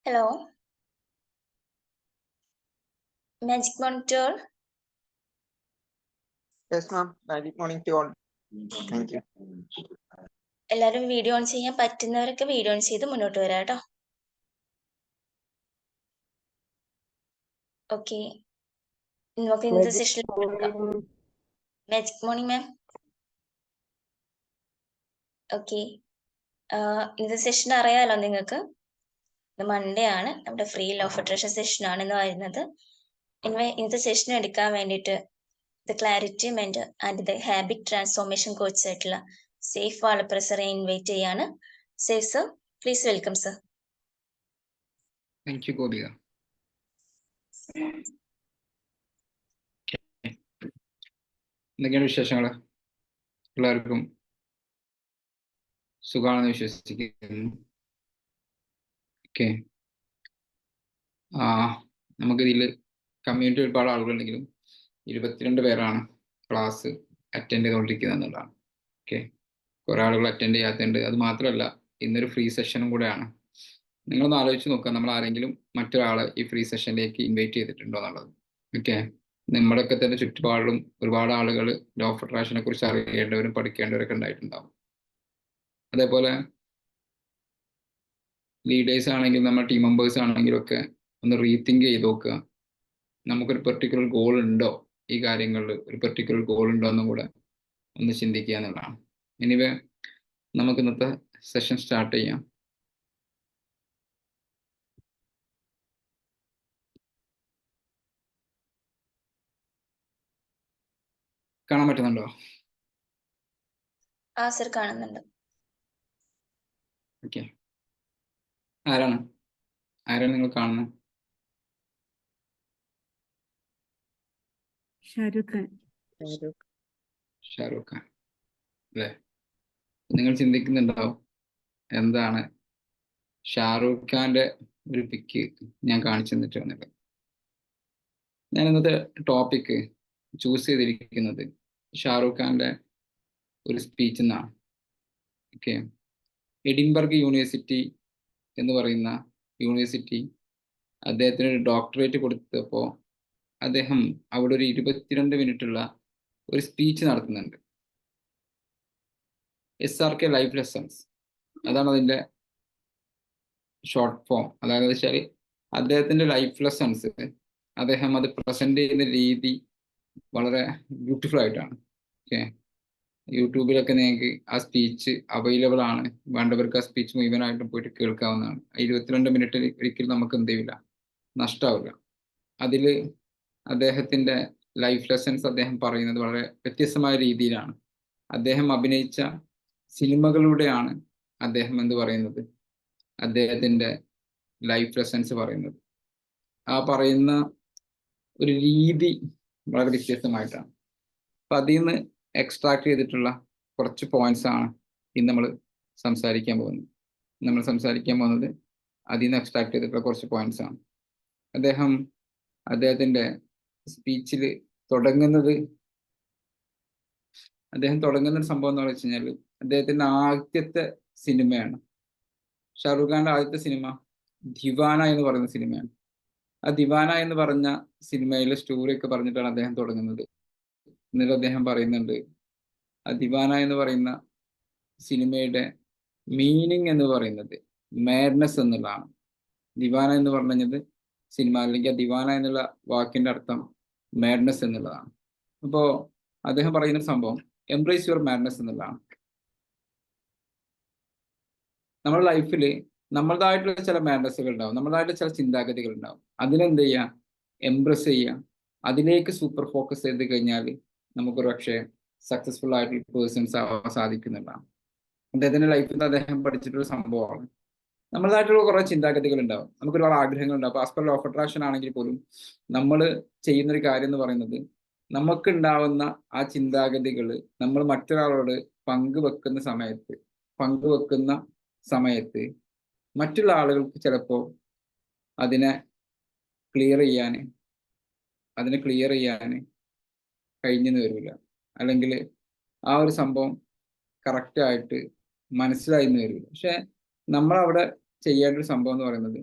Hello, Magic Monitor. Yes, ma'am. Magic morning to all. Thank you. എല്ലാവരും video on ചെയ്യാൻ പറ്റുന്നവരൊക്കെ video on ചെയ്ത് മുന്നോട്ട് വരാം കേട്ടോ. ഓക്കെ, നമുക്ക് ഇന്നത്തെ സെഷനിൽ മാജിക് മോർണിംഗ് മാം. ഓക്കെ, ഇന്നത്തെ സെഷൻ അറിയാലോ നിങ്ങൾക്ക്. ഇത് മൺഡേ ആണ്, നമ്മുടെ free law of attraction session ആണെന്ന് പറയുന്നത്. ഇന്നത്തെ സെഷൻ എടുക്കാൻ വേണ്ടിയിട്ട് the clarity mentor and the habit transformation coach ആയിട്ടുള്ള സേഫ് വാളപ്രസറെ ഇൻവൈറ്റ് ചെയ്യാണ്. Safe sir, please welcome sir. Thank you, Gobiga. എന്തൊക്കെയാണ് വിശേഷങ്ങൾ? എല്ലാവർക്കും സുഖമാണെന്ന് വിശ്വസിക്കുന്നു. ഓക്കെ, നമുക്കിതിൽ കമ്മ്യൂണിറ്റി ഒരുപാട് ആളുകളുണ്ടെങ്കിലും 22 പേരാണ് ക്ലാസ് അറ്റൻഡ് ചെയ്തുകൊണ്ടിരിക്കുന്നത് എന്നുള്ളതാണ്. ഓക്കെ, കുറേ ആളുകൾ അറ്റൻഡ് ചെയ്യാത്തുണ്ട്. അത് മാത്രമല്ല, ഇന്നൊരു ഫ്രീ സെഷനും കൂടെയാണ്. നിങ്ങളൊന്ന് ആലോചിച്ച് നോക്കുക, നമ്മൾ ആരെങ്കിലും മറ്റൊരാളെ ഈ ഫ്രീ സെഷനിലേക്ക് ഇൻവൈറ്റ് ചെയ്തിട്ടുണ്ടോ എന്നുള്ളത്. ഓക്കെ, നമ്മുടെയൊക്കെ തന്നെ ചുറ്റുപാടും ഒരുപാട് ആളുകൾ ലോ ഓഫ് അട്രാക്ഷനെ കുറിച്ച് അറിയേണ്ടവരും പഠിക്കേണ്ടവരൊക്കെ ഉണ്ടായിട്ടുണ്ടാവും. അതേപോലെ ലീഡേഴ്സ് ആണെങ്കിലും നമ്മുടെ ടീം മെമ്പേഴ്സ് ആണെങ്കിലും ഒക്കെ ഒന്ന് റീതിങ്ക് ചെയ്ത് നോക്കുക. നമുക്കൊരു പെർട്ടിക്കുലർ ഗോൾ ഉണ്ടോ, ഈ കാര്യങ്ങളിൽ ഒരു പെർട്ടിക്കുലർ ഗോൾ ഉണ്ടോ എന്നും കൂടെ ഒന്ന് ചിന്തിക്കുക എന്നുള്ളതാണ്. എനിവേ, നമുക്ക് ഇന്നത്തെ സെഷൻ സ്റ്റാർട്ട് ചെയ്യാം. കാണാൻ പറ്റുന്നുണ്ടോ? ആ സർ, കാണുന്നുണ്ട്. ഓക്കെ, ആരാണ് നിങ്ങൾ കാണുന്നത്? ഷാരൂഖ് ഷാരൂഖ് ഖാൻ അല്ലേ? നിങ്ങൾ ചിന്തിക്കുന്നുണ്ടാവും, എന്താണ് ഷാരൂഖ് ഖാന്റെ ഒരു പിക്ക് ഞാൻ കാണിച്ചു തന്നിട്ട്. ഞാൻ ഇന്നത്തെ ടോപ്പിക്ക് ചൂസ് ചെയ്തിരിക്കുന്നത് ഷാരൂഖ് ഖാന്റെ ഒരു സ്പീച്ച് എന്നാണ്. ഓക്കെ, എഡിൻബർഗ് യൂണിവേഴ്സിറ്റി എന്ന് പറയുന്ന യൂണിവേഴ്സിറ്റി അദ്ദേഹത്തിന് ഒരു ഡോക്ടറേറ്റ് കൊടുത്തപ്പോൾ അദ്ദേഹം അവിടെ ഒരു 22 മിനിറ്റുള്ള ഒരു സ്പീച്ച് നടത്തുന്നുണ്ട്. SRK ലൈഫ് ലെസൺസ്, അതാണ് അതിൻ്റെ ഷോർട്ട് ഫോം. അതായത് വെച്ചാൽ അദ്ദേഹത്തിൻ്റെ ലൈഫ് ലെസൺസ് അദ്ദേഹം അത് പ്രസന്റ് ചെയ്യുന്ന രീതി വളരെ ബ്യൂട്ടിഫുൾ ആയിട്ടാണ്. ഓക്കെ, യൂട്യൂബിലൊക്കെ നിങ്ങൾക്ക് ആ സ്പീച്ച് അവൈലബിൾ ആണ്. വേണ്ടവർക്ക് ആ സ്പീച്ച് മുഴുവനായിട്ടും പോയിട്ട് കേൾക്കാവുന്നതാണ്. 22 മിനിറ്റിൽ ഒരിക്കലും നമുക്ക് എന്ത് ചെയ്യില്ല, നഷ്ടാവില്ല. അതിൽ അദ്ദേഹത്തിൻ്റെ ലൈഫ് ലെസൺസ് അദ്ദേഹം പറയുന്നത് വളരെ വ്യത്യസ്തമായ രീതിയിലാണ്. അദ്ദേഹം അഭിനയിച്ച സിനിമകളിലൂടെയാണ് അദ്ദേഹം എന്ത് പറയുന്നത്, അദ്ദേഹത്തിൻ്റെ ലൈഫ് ലെസൺസ് പറയുന്നത്. ആ പറയുന്ന ഒരു രീതി വളരെ വ്യത്യസ്തമായിട്ടാണ്. അപ്പം അതിൽ നിന്ന് എക്സ്ട്രാക്ട് ചെയ്തിട്ടുള്ള കുറച്ച് പോയിന്റ്സ് ആണ് ഇന്ന് നമ്മൾ സംസാരിക്കാൻ പോകുന്നത്. അതിൽ നിന്ന് എക്സ്ട്രാക്ട് ചെയ്തിട്ടുള്ള കുറച്ച് പോയിന്റ്സ് ആണ്. അദ്ദേഹത്തിൻ്റെ സ്പീച്ചിൽ തുടങ്ങുന്ന സംഭവം എന്ന് വെച്ച് കഴിഞ്ഞാൽ അദ്ദേഹത്തിൻ്റെ ആദ്യത്തെ സിനിമയാണ്. ഷാരൂഖ് ഖാന്റെ ആദ്യത്തെ സിനിമ ദിവാന എന്ന് പറയുന്ന സിനിമയാണ്. ആ ദിവാന എന്ന് പറഞ്ഞ സിനിമയിലെ സ്റ്റോറിയൊക്കെ പറഞ്ഞിട്ടാണ് അദ്ദേഹം തുടങ്ങുന്നത്. എന്നിട്ട് അദ്ദേഹം പറയുന്നുണ്ട്, ആ ദിവാന എന്ന് പറയുന്ന സിനിമയുടെ മീനിങ് എന്ന് പറയുന്നത് മാഡ്നസ് എന്നുള്ളതാണ്. ദിവാന എന്ന് പറഞ്ഞത് സിനിമ, അല്ലെങ്കിൽ ആ ദിവാന എന്നുള്ള വാക്കിന്റെ അർത്ഥം മാഡ്നസ് എന്നുള്ളതാണ്. അപ്പോൾ അദ്ദേഹം പറയുന്ന സംഭവം എംബ്രേസ് യുവർ മാഡ്നസ് എന്നുള്ളതാണ്. നമ്മുടെ ലൈഫിൽ നമ്മളതായിട്ടുള്ള ചില മാഡ്നസ്സുകൾ ഉണ്ടാവും, നമ്മളതായിട്ടുള്ള ചില ചിന്താഗതികൾ ഉണ്ടാവും. അതിനെന്ത് ചെയ്യുക, എംബ്രസ് ചെയ്യുക. അതിലേക്ക് സൂപ്പർ ഫോക്കസ് ചെയ്ത് കഴിഞ്ഞാൽ നമുക്കൊരു പക്ഷേ സക്സസ്ഫുൾ ആയിട്ടുള്ള പേഴ്സൺസ് ആവാൻ സാധിക്കുന്നുള്ളതാണ്. അദ്ദേഹത്തിന്റെ ലൈഫിൽ അദ്ദേഹം പഠിച്ചിട്ടുള്ള സംഭവമാണ്. നമ്മളതായിട്ടുള്ള കുറേ ചിന്താഗതികൾ ഉണ്ടാവും, നമുക്ക് ഒരുപാട് ആഗ്രഹങ്ങൾ ഉണ്ടാവും. As per law of attraction ആണെങ്കിൽ പോലും നമ്മൾ ചെയ്യുന്നൊരു കാര്യം എന്ന് പറയുന്നത്, നമുക്കുണ്ടാവുന്ന ആ ചിന്താഗതികൾ നമ്മൾ മറ്റൊരാളോട് പങ്കുവെക്കുന്ന സമയത്ത് മറ്റുള്ള ആളുകൾക്ക് ചിലപ്പോൾ അതിനെ ക്ലിയർ ചെയ്യാൻ കഴിഞ്ഞെന്ന് വരില്ല, അല്ലെങ്കിൽ ആ ഒരു സംഭവം കറക്റ്റായിട്ട് മനസ്സിലായിന്ന് വരില്ല. പക്ഷെ നമ്മളവിടെ ചെയ്യേണ്ട ഒരു സംഭവം എന്ന് പറയുന്നത്,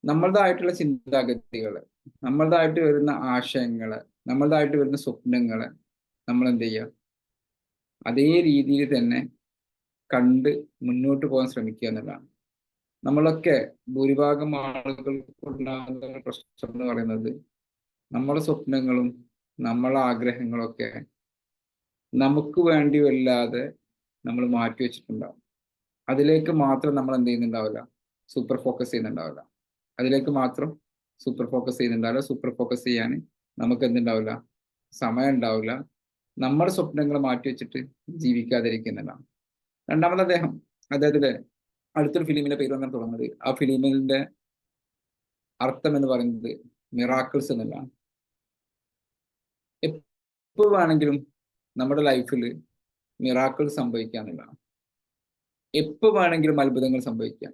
നമ്മളുടേതായിട്ടുള്ള ചിന്താഗതികള്, നമ്മളുടേതായിട്ട് വരുന്ന ആശയങ്ങള്, നമ്മളുടേതായിട്ട് വരുന്ന സ്വപ്നങ്ങള് നമ്മൾ എന്ത് ചെയ്യുക, അതേ രീതിയിൽ തന്നെ കണ്ട് മുന്നോട്ട് പോകാൻ ശ്രമിക്കുക എന്നുള്ളതാണ്. നമ്മളൊക്കെ ഭൂരിഭാഗം ആളുകൾക്കുണ്ടാകുന്ന ഒരു പ്രശ്നം എന്ന് പറയുന്നത് നമ്മളെ സ്വപ്നങ്ങളും നമ്മളെ ആഗ്രഹങ്ങളൊക്കെ നമുക്ക് വേണ്ടി വല്ലാതെ നമ്മൾ മാറ്റി വെച്ചിട്ടുണ്ടാവും. അതിലേക്ക് മാത്രം നമ്മൾ എന്ത് ചെയ്യുന്നുണ്ടാവില്ല, സൂപ്പർ ഫോക്കസ് ചെയ്യുന്നുണ്ടാവില്ല. അതിലേക്ക് മാത്രം സൂപ്പർ ഫോക്കസ് ചെയ്യുന്നുണ്ടാവില്ല. സൂപ്പർ ഫോക്കസ് ചെയ്യാൻ നമുക്ക് എന്തുണ്ടാവില്ല, സമയം ഉണ്ടാവില്ല. നമ്മുടെ സ്വപ്നങ്ങൾ മാറ്റി വെച്ചിട്ട് ജീവിക്കാതിരിക്കുന്നതാണ്. രണ്ടാമത് അദ്ദേഹത്തിന്റെ അടുത്തൊരു ഫിലിമിന്റെ പേര് വന്നാൽ തുടങ്ങുന്നത്, ആ ഫിലിമിന്റെ അർത്ഥം എന്ന് പറയുന്നത് മിറാക്കിൾസ് എന്നുള്ളതാണ്. എപ്പോൾ വേണമെങ്കിലും നമ്മുടെ ലൈഫിൽ മിറാക്കിൾ സംഭവിക്കാന്നുള്ളതാണ്. എപ്പോൾ വേണമെങ്കിലും അത്ഭുതങ്ങൾ സംഭവിക്കാം.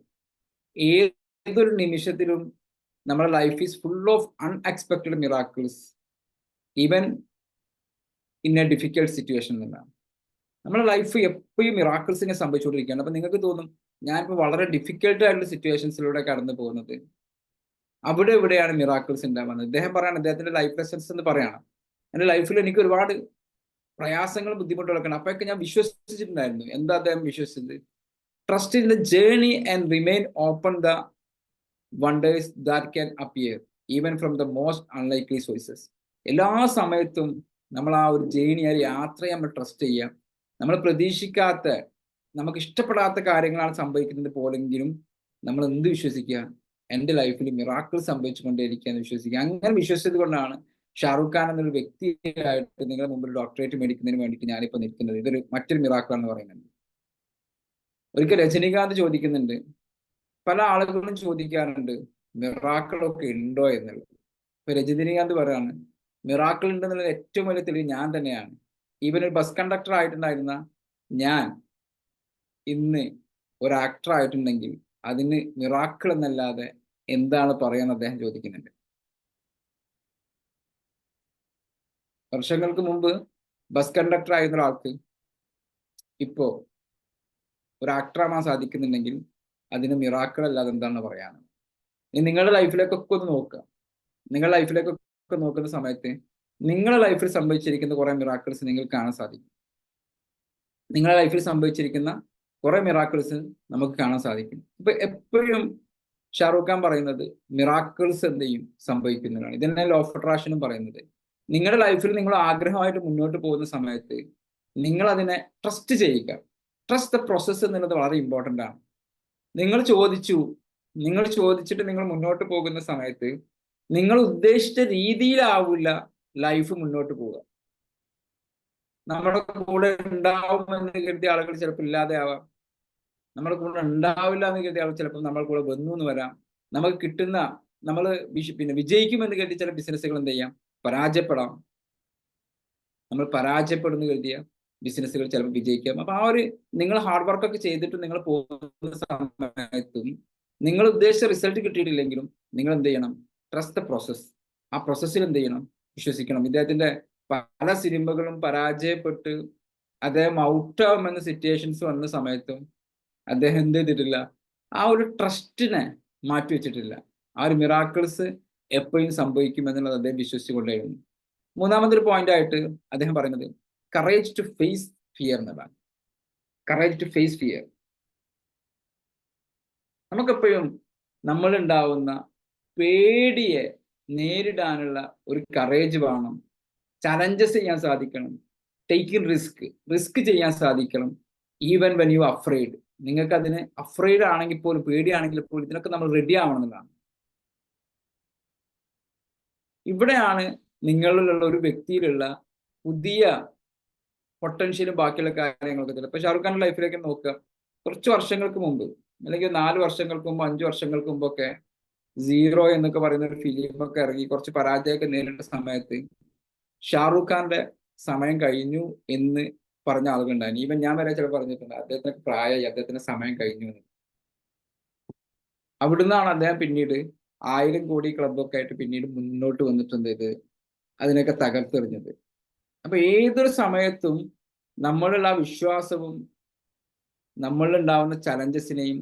ഏതൊരു നിമിഷത്തിലും നമ്മുടെ life is full of unexpected miracles even in A difficult situation എന്നുള്ളതാണ്. നമ്മുടെ ലൈഫ് എപ്പോഴും മിറാക്കിൾസിനെ സംഭവിച്ചുകൊണ്ടിരിക്കുകയാണ്. അപ്പൊ നിങ്ങൾക്ക് തോന്നും ഞാനിപ്പോൾ വളരെ ഡിഫിക്കൽട്ട് ആയിട്ടുള്ള സിറ്റുവേഷൻസിലൂടെ കടന്നു പോകുന്നത്, അവിടെ എവിടെയാണ് മിറാക്കിൾസ് ഉണ്ടാവുന്നത്. അദ്ദേഹം പറയാണ്, അദ്ദേഹത്തിന്റെ ലൈഫ് ലെസൺസ് എന്ന് പറയാണ്, എൻ്റെ ലൈഫിൽ എനിക്ക് ഒരുപാട് പ്രയാസങ്ങളും ബുദ്ധിമുട്ടുകളൊക്കെ ഉണ്ട്. അപ്പോഴൊക്കെ ഞാൻ വിശ്വസിച്ചിട്ടുണ്ടായിരുന്നു. എന്താ അദ്ദേഹം വിശ്വസിച്ചത്? Trust in the journey and remain open the wonders that can appear even from the most unlikely sources. എല്ലാ സമയത്തും നമ്മൾ ആ ഒരു ജേണി, ആ യാത്രയെ നമ്മൾ ട്രസ്റ്റ് ചെയ്യാം. നമ്മൾ പ്രതീക്ഷിക്കാത്ത, നമുക്ക് ഇഷ്ടപ്പെടാത്ത കാര്യങ്ങളാണ് സംഭവിക്കുന്നത് പോലെങ്കിലും നമ്മൾ എന്ത് വിശ്വസിക്കുക, എൻ്റെ ലൈഫിൽ മിറാക്കിൾ സംഭവിച്ചുകൊണ്ടേയിരിക്കുക എന്ന് വിശ്വസിക്കുക. അങ്ങനെ വിശ്വസിച്ചത് കൊണ്ടാണ് ഷാറൂഖ് ഖാൻ എന്നൊരു വ്യക്തിയായിട്ട് നിങ്ങളുടെ മുമ്പിൽ ഡോക്ടറേറ്റ് മേടിക്കുന്നതിന് വേണ്ടിയിട്ട് ഞാനിപ്പോൾ നിൽക്കുന്നത്. ഇതൊരു മറ്റൊരു മിറാക്കിൾ എന്ന് പറയുന്നുണ്ട്. ഒരിക്കൽ രജനീകാന്ത് ചോദിക്കുന്നുണ്ട്, പല ആളുകളും ചോദിക്കാറുണ്ട് മിറാക്കിളൊക്കെ ഉണ്ടോ എന്നുള്ളത്. ഇപ്പൊ രജനീകാന്ത് പറയാണ്, മിറാക്കിൾ ഉണ്ടെന്നുള്ള ഏറ്റവും വലിയ തെളിവ് ഞാൻ തന്നെയാണ്. ഈവൻ ഒരു ബസ് കണ്ടക്ടർ ആയിട്ടുണ്ടായിരുന്ന ഞാൻ ഇന്ന് ഒരു ആക്ടർ ആയിട്ടുണ്ടെങ്കിൽ അതിന് മിറാക്കിൾ എന്നല്ലാതെ എന്താണ് പറയാന്ന് അദ്ദേഹം ചോദിക്കുന്നുണ്ട്. വർഷങ്ങൾക്ക് മുമ്പ് ബസ് കണ്ടക്ടർ ആയിരുന്ന ഒരാൾക്ക് ഇപ്പോ ഒരു ആക്ടറാവാൻ സാധിക്കുന്നുണ്ടെങ്കിൽ അതിന് മിറാക്കിൾ അല്ലാതെ എന്താണ് പറയാൻ. നിങ്ങളുടെ ലൈഫിലേക്കൊക്കെ ഒന്ന് നോക്കുക. നിങ്ങളുടെ ലൈഫിലേക്കൊക്കെ നോക്കുന്ന സമയത്ത് നിങ്ങളുടെ ലൈഫിൽ സംഭവിച്ചിരിക്കുന്ന കുറെ മിറാക്കിൾസ് നിങ്ങൾക്ക് കാണാൻ സാധിക്കും. നിങ്ങളുടെ ലൈഫിൽ സംഭവിച്ചിരിക്കുന്ന കുറെ മിറാക്കിൾസ് നമുക്ക് കാണാൻ സാധിക്കും. ഇപ്പൊ എപ്പോഴും ഷാറൂഖ് ഖാൻ പറയുന്നത് മിറാക്കിൾസ് എന്ത് ചെയ്യും, സംഭവിക്കുന്നതാണ്. ഇതന്നെ ലോ ഓഫ് അട്രാക്ഷനും പറയുന്നത്. നിങ്ങളുടെ ലൈഫിൽ നിങ്ങൾ ആഗ്രഹമായിട്ട് മുന്നോട്ട് പോകുന്ന സമയത്ത് നിങ്ങൾ അതിനെ ട്രസ്റ്റ് ചെയ്യുക. ട്രസ്റ്റ് ദ പ്രോസസ്സ് എന്നുള്ളത് വളരെ ഇമ്പോർട്ടൻ്റ് ആണ്. നിങ്ങൾ ചോദിച്ചിട്ട് നിങ്ങൾ മുന്നോട്ട് പോകുന്ന സമയത്ത് നിങ്ങൾ ഉദ്ദേശിച്ച രീതിയിലാവില്ല ലൈഫ് മുന്നോട്ട് പോവുക. നമ്മുടെ കൂടെ ഉണ്ടാവുമെന്ന് കരുതിയ ആളുകൾ ചിലപ്പോൾ ഇല്ലാതെ ആവാം. നമ്മുടെ കൂടെ ഉണ്ടാവില്ല എന്ന് കരുതിയ ആളുകൾ ചിലപ്പോൾ നമ്മുടെ കൂടെ വന്നു എന്ന് വരാം. നമുക്ക് കിട്ടുന്ന നമ്മൾ വിജയിക്കുമെന്ന് കരുതി ചില ബിസിനസ്സുകൾ എന്ത് ചെയ്യാം, പരാജയപ്പെടാം. നമ്മൾ പരാജയപ്പെടുന്നു കരുതിയ ബിസിനസ്സുകൾ ചിലപ്പോൾ വിജയിക്കാം. അപ്പൊ ആ ഒരു നിങ്ങൾ ഹാർഡ് വർക്കൊക്കെ ചെയ്തിട്ട് നിങ്ങൾ പോകുന്ന സമയത്തും നിങ്ങൾ ഉദ്ദേശിച്ച റിസൾട്ട് കിട്ടിയിട്ടില്ലെങ്കിലും നിങ്ങൾ എന്ത് ചെയ്യണം, ട്രസ്റ്റ് ദ പ്രോസസ്. ആ പ്രോസസ്സിൽ എന്ത് ചെയ്യണം, വിശ്വസിക്കണം. ഇദ്ദേഹത്തിന്റെ പല സിനിമകളും പരാജയപ്പെട്ട് അദ്ദേഹം ഔട്ടാവുമെന്ന സിറ്റുവേഷൻസ് വന്ന സമയത്തും അദ്ദേഹം എന്ത് ചെയ്തിട്ടില്ല, ആ ഒരു ട്രസ്റ്റിനെ മാറ്റിവെച്ചിട്ടില്ല. ആ ഒരു മിറാക്കിൾസ് എപ്പോഴും സംഭവിക്കും എന്നുള്ളത് അദ്ദേഹം വിശ്വസിച്ചുകൊണ്ടേയിരുന്നു. മൂന്നാമതൊരു പോയിന്റ് ആയിട്ട് അദ്ദേഹം പറയുന്നത് കറേജ് ടു ഫേസ് ഫിയർ എന്നതാണ്. Courage to face fear. നമുക്കെപ്പോഴും നമ്മളുണ്ടാവുന്ന പേടിയെ നേരിടാനുള്ള ഒരു കറേജ് വേണം. ചലഞ്ചസ് ചെയ്യാൻ സാധിക്കണം. ടേക്കിംഗ് റിസ്ക് ചെയ്യാൻ സാധിക്കണം. Even when you afraid. നിങ്ങൾക്ക് അതിന് അഫ്രൈഡ് ആണെങ്കിൽ പോലും, പേടിയാണെങ്കിൽ പോലും ഇതിനൊക്കെ നമ്മൾ റെഡി ആവണമെന്നതാണ്. ഇവിടെയാണ് നിങ്ങളിലുള്ള ഒരു വ്യക്തിയിലുള്ള പുതിയ പൊട്ടൻഷ്യലും ബാക്കിയുള്ള കാര്യങ്ങളൊക്കെ ചിലപ്പോൾ ഷാറൂഖ് ഖാന്റെ ലൈഫിലേക്ക് നോക്കുക. കുറച്ച് വർഷങ്ങൾക്ക് മുമ്പ്, അല്ലെങ്കിൽ 4 വർഷങ്ങൾക്ക് മുമ്പ്, 5 വർഷങ്ങൾക്ക് മുമ്പൊക്കെ സീറോ എന്നൊക്കെ പറയുന്ന ഒരു ഫിലിമൊക്കെ ഇറങ്ങി കുറച്ച് പരാജയമൊക്കെ നേരിട്ട സമയത്ത് ഷാറൂഖ് ഖാന്റെ സമയം കഴിഞ്ഞു എന്ന് പറഞ്ഞ ആളുകളുണ്ടായിരുന്നു. ഈവൻ ഞാൻ വരെ ചില പറഞ്ഞിട്ടുണ്ട് അദ്ദേഹത്തിന് പ്രായമായി, അദ്ദേഹത്തിന് സമയം കഴിഞ്ഞു എന്ന്. അവിടുന്നാണ് അദ്ദേഹം പിന്നീട് 1000 കോടി ക്ലബൊക്കെ ആയിട്ട് പിന്നീട് മുന്നോട്ട് വന്നിട്ടുണ്ട്. ഇത് അതിനൊക്കെ തകർത്തെറിഞ്ഞത്. അപ്പൊ ഏതൊരു സമയത്തും നമ്മളുള്ള വിശ്വാസവും നമ്മളിലുണ്ടാവുന്ന ചലഞ്ചസിനെയും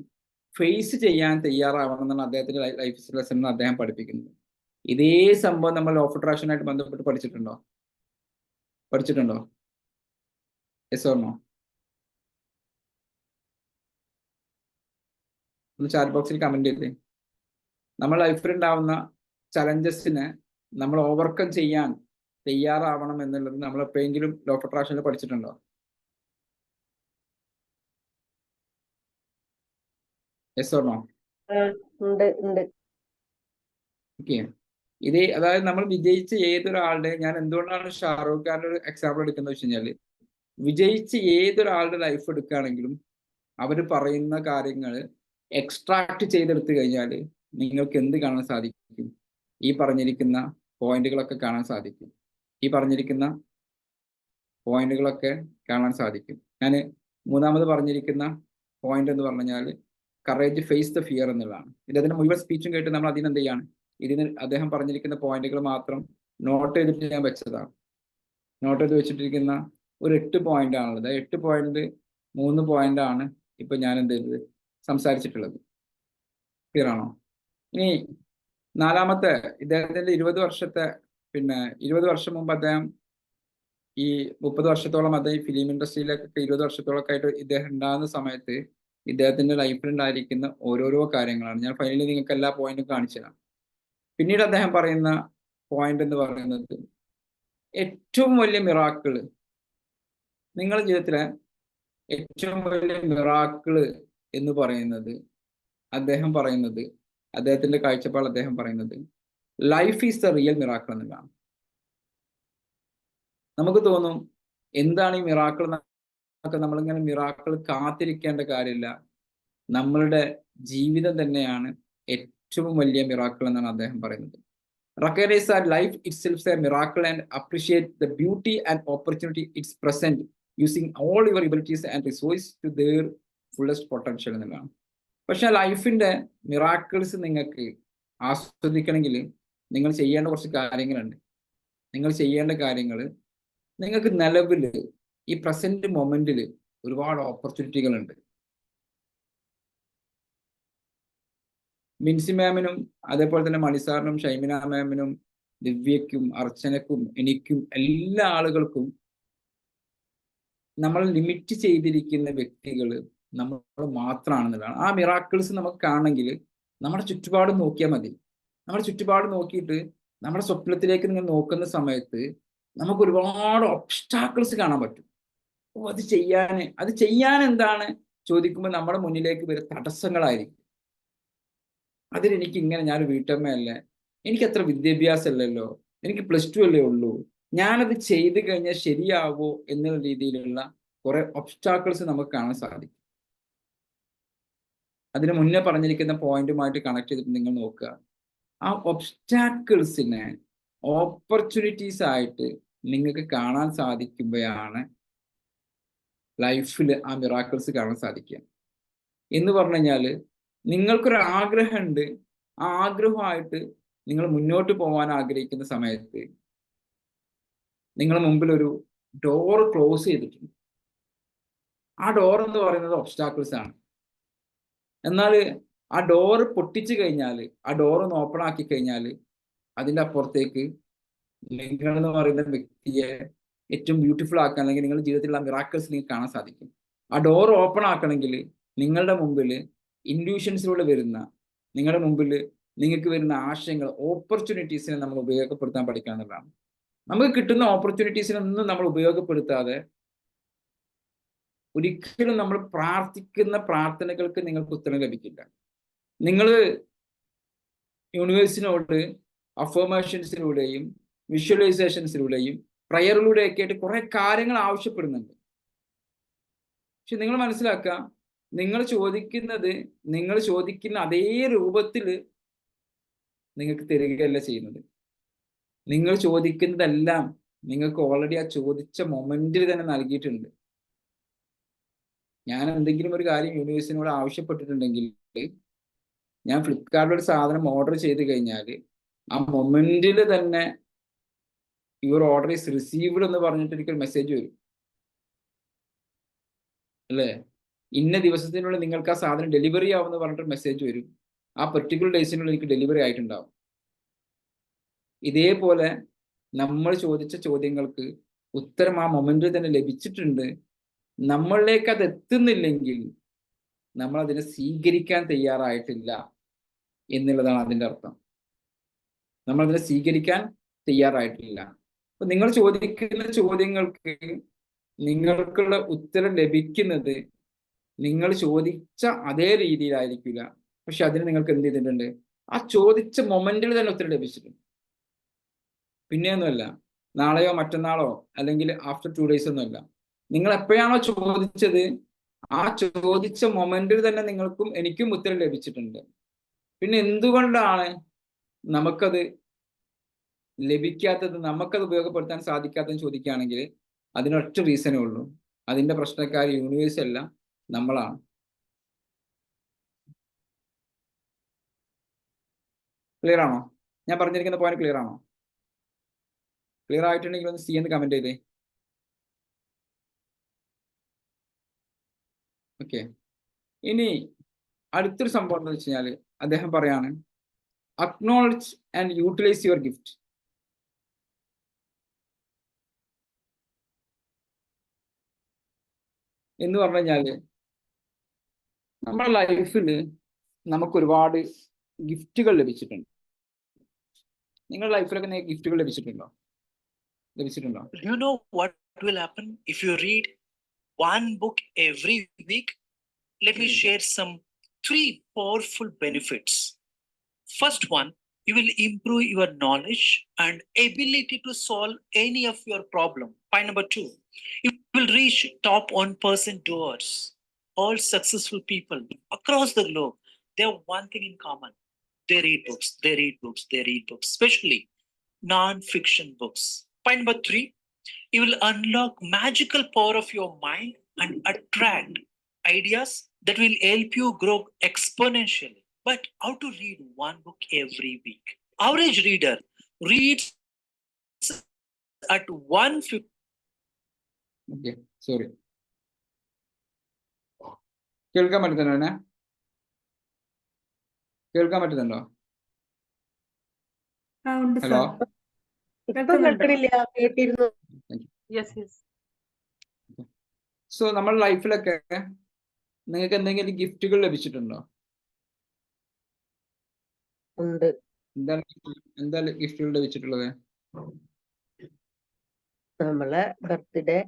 ഫേസ് ചെയ്യാൻ തയ്യാറാവണം എന്നാണ് അദ്ദേഹത്തിന്റെ ലൈഫ് ലെസൺ അദ്ദേഹം പഠിപ്പിക്കുന്നത്. ഇതേ സംഭവം നമ്മൾ ലോ ഓഫ് അട്രാക്ഷനായിട്ട് ബന്ധപ്പെട്ട് പഠിച്ചിട്ടുണ്ടോ? Yes or no? ഒന്ന് ചാറ്റ് ബോക്സിൽ കമന്റ് ചെയ്തേ. നമ്മൾ ലൈഫിൽ ഉണ്ടാവുന്ന ചലഞ്ചസിനെ നമ്മൾ ഓവർകം ചെയ്യാൻ തയ്യാറാവണം എന്നുള്ളത് നമ്മൾ എപ്പോഴെങ്കിലും ലോ ഓഫ് അട്രാക്ഷനിൽ പഠിച്ചിട്ടുണ്ടോ? Yes or no? ഉണ്ട്. ഓക്കെ. ഇതേ അതായത് നമ്മൾ വിജയിച്ച ഏതൊരാളുടെ, ഞാൻ എന്തുകൊണ്ടാണ് ഷാറൂഖ് ഖാന്റെ ഒരു എക്സാമ്പിൾ എടുക്കുന്നത് വെച്ച് കഴിഞ്ഞാല്, വിജയിച്ച് ഏതൊരാളുടെ ലൈഫ് എടുക്കുകയാണെങ്കിലും അവർ പറയുന്ന കാര്യങ്ങൾ എക്സ്ട്രാക്ട് ചെയ്തെടുത്തു കഴിഞ്ഞാൽ നിങ്ങൾക്ക് എന്ത് കാണാൻ സാധിക്കും? ഈ പറഞ്ഞിരിക്കുന്ന പോയിന്റുകളൊക്കെ കാണാൻ സാധിക്കും. ഞാൻ മൂന്നാമത് പറഞ്ഞിരിക്കുന്ന പോയിന്റ് എന്ന് പറഞ്ഞു കഴിഞ്ഞാൽ കറേജ് ഫേസ് ദ ഫിയർ എന്നുള്ളതാണ്. ഇതിന്റെ മുഴുവൻ സ്പീച്ചും കേട്ട് നമ്മൾ അതിനെന്ത് ചെയ്യാണ്? ഇതിന് അദ്ദേഹം പറഞ്ഞിരിക്കുന്ന പോയിന്റുകൾ മാത്രം നോട്ട് ചെയ്തിട്ട് ഞാൻ വെച്ചതാണ്. നോട്ട് ചെയ്ത് വെച്ചിട്ടിരിക്കുന്ന ഒരു 8 പോയിന്റ് ആണുള്ളത്. 8 പോയിന്റ് 3 പോയിന്റ് ആണ് ഇപ്പൊ ഞാൻ എന്ത് ചെയ്തത് സംസാരിച്ചിട്ടുള്ളത്. ക്ലിയർ ആണോ? ഇനി നാലാമത്തെ, ഇദ്ദേഹത്തിന്റെ 20 വർഷത്തെ 20 വർഷം മുമ്പ് അദ്ദേഹം ഈ 30 വർഷത്തോളം അദ്ദേഹം ഫിലിം ഇൻഡസ്ട്രിയിലേക്കൊക്കെ 20 വർഷത്തോളമൊക്കെ ആയിട്ട് ഇദ്ദേഹം ഉണ്ടാകുന്ന സമയത്ത് ഇദ്ദേഹത്തിന്റെ ലൈഫിൽ ഉണ്ടായിരിക്കുന്ന ഓരോരോ കാര്യങ്ങളാണ്. ഞാൻ ഫൈനലി നിങ്ങൾക്ക് എല്ലാ പോയിന്റും കാണിച്ചു തരാം. പിന്നീട് അദ്ദേഹം പറയുന്ന പോയിന്റ് എന്ന് പറയുന്നത്, ഏറ്റവും വലിയ മിറാക്കിള്, നിങ്ങളുടെ ജീവിതത്തിലെ ഏറ്റവും വലിയ മിറാക്കിള് എന്ന് പറയുന്നത് അദ്ദേഹത്തിന്റെ കാഴ്ചപ്പാട് അദ്ദേഹം പറയുന്നത് life is the real miracle എന്നുള്ളതാണ്. നമുക്ക് തോന്നും എന്താണ് ഈ മിറാക്കിൾ എന്നൊക്കെ. നമ്മളിങ്ങനെ മിറാക്കിൾ കാത്തിരിക്കേണ്ട കാര്യമില്ല. നമ്മളുടെ ജീവിതം തന്നെയാണ് ഏറ്റവും വലിയ മിറാക്കിൾ എന്നാണ് അദ്ദേഹം പറയുന്നത്. Recognize that life itself is a miracle and appreciate the beauty and opportunity it's present using all your abilities and resources to their fullest potential എന്നുള്ളതാണ്. പക്ഷെ ലൈഫിന്റെ മിറാക്കിൾസ് നിങ്ങൾക്ക് ആസ്വദിക്കണമെങ്കിൽ നിങ്ങൾ ചെയ്യേണ്ട കുറച്ച് കാര്യങ്ങളുണ്ട്. നിങ്ങൾക്ക് നിലവിൽ ഈ പ്രസന്റ് മൊമെന്റിൽ ഒരുപാട് ഓപ്പർച്യൂണിറ്റികളുണ്ട്. മിൻസി മാമിനും അതേപോലെ തന്നെ മണിസാറിനും ഷൈമിന മാമിനും ദിവ്യക്കും അർച്ചനക്കും എനിക്കും എല്ലാ ആളുകൾക്കും നമ്മൾ ലിമിറ്റ് ചെയ്തിരിക്കുന്ന വ്യക്തികൾ നമ്മൾ മാത്രമാണെന്നുള്ളതാണ്. ആ മിറാക്കിൾസ് നമുക്ക് കാണണമെങ്കിൽ നമ്മുടെ ചുറ്റുപാട് നോക്കിയാൽ മതി. നമ്മുടെ ചുറ്റുപാട് നോക്കിയിട്ട് നമ്മുടെ സ്വപ്നത്തിലേക്ക് നിങ്ങൾ നോക്കുന്ന സമയത്ത് നമുക്ക് ഒരുപാട് ഒബ്സ്റ്റാക്കിൾസ് കാണാൻ പറ്റും. അത് ചെയ്യാൻ എന്താണ് ചോദിക്കുമ്പോൾ നമ്മുടെ മുന്നിലേക്ക് വരുന്ന തടസ്സങ്ങളായിരിക്കും. അതിലെനിക്ക് ഇങ്ങനെ, ഞാനൊരു വീട്ടമ്മയല്ലേ, എനിക്ക് അത്ര വിദ്യാഭ്യാസം ഇല്ലല്ലോ, എനിക്ക് +2 അല്ലേ ഉള്ളൂ, ഞാനത് ചെയ്ത് കഴിഞ്ഞാൽ ശരിയാവോ എന്നുള്ള രീതിയിലുള്ള കുറെ ഒബ്സ്റ്റാക്കിൾസ് നമുക്ക് കാണാൻ സാധിക്കും. അതിന് മുന്നേ പറഞ്ഞിരിക്കുന്ന പോയിന്റുമായിട്ട് കണക്ട് ചെയ്തിട്ട് നിങ്ങൾ നോക്കുക. ആ ഒബ്സ്റ്റാക്കിൾസിനെ ഓപ്പർച്യൂണിറ്റീസ് ആയിട്ട് നിങ്ങൾക്ക് കാണാൻ സാധിക്കുമ്പോഴാണ് ലൈഫിൽ ആ മിറാക്കിൾസ് കാണാൻ സാധിക്കുക. എന്ന് പറഞ്ഞു കഴിഞ്ഞാൽ നിങ്ങൾക്കൊരു ആഗ്രഹമുണ്ട്, ആ ആഗ്രഹമായിട്ട് നിങ്ങൾ മുന്നോട്ട് പോകാൻ ആഗ്രഹിക്കുന്ന സമയത്ത് നിങ്ങളുടെ മുമ്പിൽ ഒരു ഡോർ ക്ലോസ് ചെയ്തിട്ടുണ്ട്. ആ ഡോർ എന്ന് പറയുന്നത് ഒബ്സ്റ്റാക്കിൾസ് ആണ്. എന്നാൽ ആ ഡോർ പൊട്ടിച്ചു കഴിഞ്ഞാൽ, ആ ഡോർ ഒന്ന് ഓപ്പൺ ആക്കി കഴിഞ്ഞാൽ അതിൻ്റെ അപ്പുറത്തേക്ക് നിങ്ങളെന്ന് പറയുന്ന വ്യക്തിയെ ഏറ്റവും ബ്യൂട്ടിഫുൾ ആക്കാൻ, അല്ലെങ്കിൽ നിങ്ങളുടെ ജീവിതത്തിലുള്ള മിറാക്കിൾസ് നിങ്ങൾക്ക് കാണാൻ സാധിക്കും. ആ ഡോർ ഓപ്പൺ ആക്കണമെങ്കിൽ നിങ്ങളുടെ മുമ്പിൽ ഇൻഡ്യൂഷൻസിലൂടെ വരുന്ന, നിങ്ങളുടെ മുമ്പിൽ നിങ്ങൾക്ക് വരുന്ന ആശയങ്ങൾ, ഓപ്പർച്യൂണിറ്റീസിനെ നമ്മൾ ഉപയോഗപ്പെടുത്താൻ പഠിക്കുക എന്നുള്ളതാണ്. നമുക്ക് കിട്ടുന്ന ഓപ്പർച്യൂണിറ്റീസിനൊന്നും നമ്മൾ ഉപയോഗപ്പെടുത്താതെ ഒരിക്കലും നമ്മൾ പ്രാർത്ഥിക്കുന്ന പ്രാർത്ഥനകൾക്ക് നിങ്ങൾക്ക് ഉത്തരം ലഭിക്കില്ല. നിങ്ങൾ യൂണിവേഴ്സിനോട് അഫർമേഷൻസിലൂടെയും വിഷ്വലൈസേഷൻസിലൂടെയും പ്രയറിലൂടെയൊക്കെ ആയിട്ട് കുറെ കാര്യങ്ങൾ ആവശ്യപ്പെടുന്നുണ്ട്. പക്ഷെ നിങ്ങൾ മനസ്സിലാക്കുക, നിങ്ങൾ ചോദിക്കുന്ന അതേ രൂപത്തിൽ നിങ്ങൾക്ക് തരികയല്ല ചെയ്യുന്നത്. നിങ്ങൾ ചോദിക്കുന്നതെല്ലാം നിങ്ങൾക്ക് ഓൾറെഡി ആ ചോദിച്ച മൊമെന്റിൽ തന്നെ നൽകിയിട്ടുണ്ട്. ഞാൻ എന്തെങ്കിലും ഒരു കാര്യം യൂണിവേഴ്സിനോട് ആവശ്യപ്പെട്ടിട്ടുണ്ടെങ്കിൽ, ഞാൻ ഫ്ലിപ്കാർട്ടിൽ ഒരു സാധനം ഓർഡർ ചെയ്ത് കഴിഞ്ഞാൽ ആ മൊമെന്റിൽ തന്നെ യുവർ ഓർഡർ ഈസ് റിസീവ്ഡ് എന്ന് പറഞ്ഞിട്ട് എനിക്കൊരു മെസ്സേജ് വരും, അല്ലേ? ഇന്ന ദിവസത്തിനുള്ളിൽ നിങ്ങൾക്ക് ആ സാധനം ഡെലിവറി ആവുമെന്ന് പറഞ്ഞിട്ട് മെസ്സേജ് വരും. ആ പെർട്ടിക്കുലർ ഡേയ്സിനുള്ളിൽ എനിക്ക് ഡെലിവറി ആയിട്ടുണ്ടാവും. ഇതേപോലെ നമ്മൾ ചോദിച്ച ചോദ്യങ്ങൾക്ക് ഉത്തരം ആ മൊമെന്റിൽ തന്നെ ലഭിച്ചിട്ടുണ്ട്. നമ്മളിലേക്ക് അത് എത്തുന്നില്ലെങ്കിൽ നമ്മൾ അതിനെ സ്വീകരിക്കാൻ തയ്യാറായിട്ടില്ല എന്നുള്ളതാണ് അതിൻ്റെ അർത്ഥം. നമ്മൾ അതിനെ സ്വീകരിക്കാൻ തയ്യാറായിട്ടില്ല. അപ്പൊ നിങ്ങൾ ചോദിക്കുന്ന ചോദ്യങ്ങൾക്ക് നിങ്ങൾക്കുള്ള ഉത്തരം ലഭിക്കുന്നത് നിങ്ങൾ ചോദിച്ച അതേ രീതിയിലായിരിക്കില്ല. പക്ഷെ അതിന് നിങ്ങൾക്ക് എന്ത് ചെയ്തിട്ടുണ്ട്? ആ ചോദിച്ച മൊമെന്റിൽ തന്നെ ഉത്തരം ലഭിച്ചിട്ടുണ്ട്. പിന്നെയൊന്നുമല്ല നാളെയോ മറ്റന്നാളോ അല്ലെങ്കിൽ ആഫ്റ്റർ 2 days ഒന്നുമല്ല. നിങ്ങൾ എപ്പോഴാണോ ചോദിച്ചത് ആ ചോദിച്ച മൊമെന്റിൽ തന്നെ നിങ്ങൾക്കും എനിക്കും ഉത്തരം ലഭിച്ചിട്ടുണ്ട്. പിന്നെ എന്തുകൊണ്ടാണ് നമുക്കത് ലഭിക്കാത്തത്, നമുക്കത് ഉപയോഗപ്പെടുത്താൻ സാധിക്കാത്തതെന്ന് ചോദിക്കുകയാണെങ്കിൽ അതിനൊറ്റ റീസണേ ഉള്ളൂ. അതിന്റെ പ്രശ്നക്കാർ യൂണിവേഴ്സ് അല്ല, നമ്മളാണ്. ക്ലിയർ ആണോ? ഞാൻ പറഞ്ഞിരിക്കുന്ന പോയിന്റ് ക്ലിയർ ആണോ? ക്ലിയർ ആയിട്ടുണ്ടെങ്കിൽ ഒന്ന് സി എന്ന് കമന്റ് ചെയ്തേ. ഓക്കെ. ഇനി അടുത്തൊരു സംഭവം എന്താ വെച്ച് കഴിഞ്ഞാല് അദ്ദേഹം പറയാണ് acknowledge and utilize your gift. എന്ന് പറഞ്ഞു കഴിഞ്ഞാല് നമ്മുടെ ലൈഫിൽ നമുക്ക് ഒരുപാട് ഗിഫ്റ്റുകൾ ലഭിച്ചിട്ടുണ്ട്. നിങ്ങളുടെ ലൈഫിലൊക്കെ ഗിഫ്റ്റുകൾ ലഭിച്ചിട്ടുണ്ടോ? You know what will happen if you read one book every week? Let me share some 3 powerful benefits. First one, you will improve your knowledge and ability to solve any of your problem. Point number 2, you will reach top 1% doers. All successful people across the globe, they have one thing in common. They read books, especially non-fiction books. Point number 3, you will unlock magical power of your mind and attract ideas that will help you grow exponentially. But how to read one book every week? Average reader reads at 150. Okay, sorry. കേൾക്കാൻ പറ്റുന്നുണ്ടോ? കേൾക്കാൻ പറ്റുന്നുണ്ടോ? Hello. ഇപ്പൊ കേൾക്കണില്ല, കേട്ടിരുന്നു. So നമ്മുടെ ലൈഫിലൊക്കെ നിങ്ങൾക്ക് എന്തെങ്കിലും ഗിഫ്റ്റുകൾ ലഭിച്ചിട്ടുണ്ടോ? ഉണ്ട്. എന്താണ് ഗിഫ്റ്റുകൾ ലഭിച്ചിട്ടുള്ളത്? നമ്മളെ ബർത്ത്ഡേ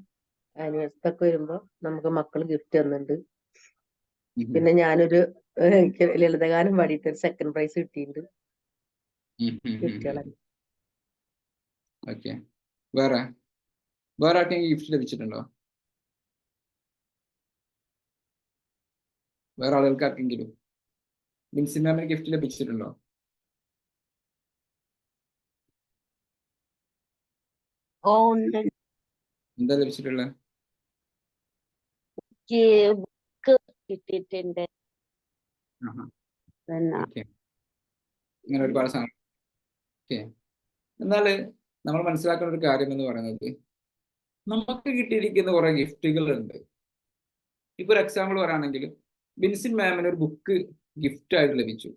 ആനിവേഴ്സറി ഒക്കെ വരുമ്പോ നമുക്ക് മക്കള് ഗിഫ്റ്റ് തന്നിട്ടുണ്ട്. പിന്നെ ഞാനൊരു ലളിതഗാനം പാടിയിട്ട് ഒരു 2nd പ്രൈസ് കിട്ടിയിട്ടുണ്ട്. ഗിഫ്റ്റുകളെ ഓക്കെ. വേറെ ആർക്കെങ്കിലും ഗിഫ്റ്റ് ലഭിച്ചിട്ടുണ്ടോ? വേറെ ആളുകൾക്ക് ആർക്കെങ്കിലും ബിൻസി മാമിന് ഗിഫ്റ്റ് ലഭിച്ചിട്ടുണ്ടോ? എന്താ ലഭിച്ചിട്ടുള്ളത്? ബുക്ക് കിട്ടിയിട്ടുണ്ട്. ഇങ്ങനെ ഒരുപാട് സാധനം. ഓക്കെ. എന്നാല് നമ്മൾ മനസ്സിലാക്കുന്ന ഒരു കാര്യം എന്ന് പറയുന്നത് നമുക്ക് കിട്ടിയിരിക്കുന്ന കുറെ ഗിഫ്റ്റുകളുണ്ട്. ഇപ്പൊ ഒരു എക്സാമ്പിൾ പറയുകയാണെങ്കിൽ ബിൻസിൻ മാമിന് ഒരു ബുക്ക് ഗിഫ്റ്റ് ആയിട്ട് ലഭിച്ചു.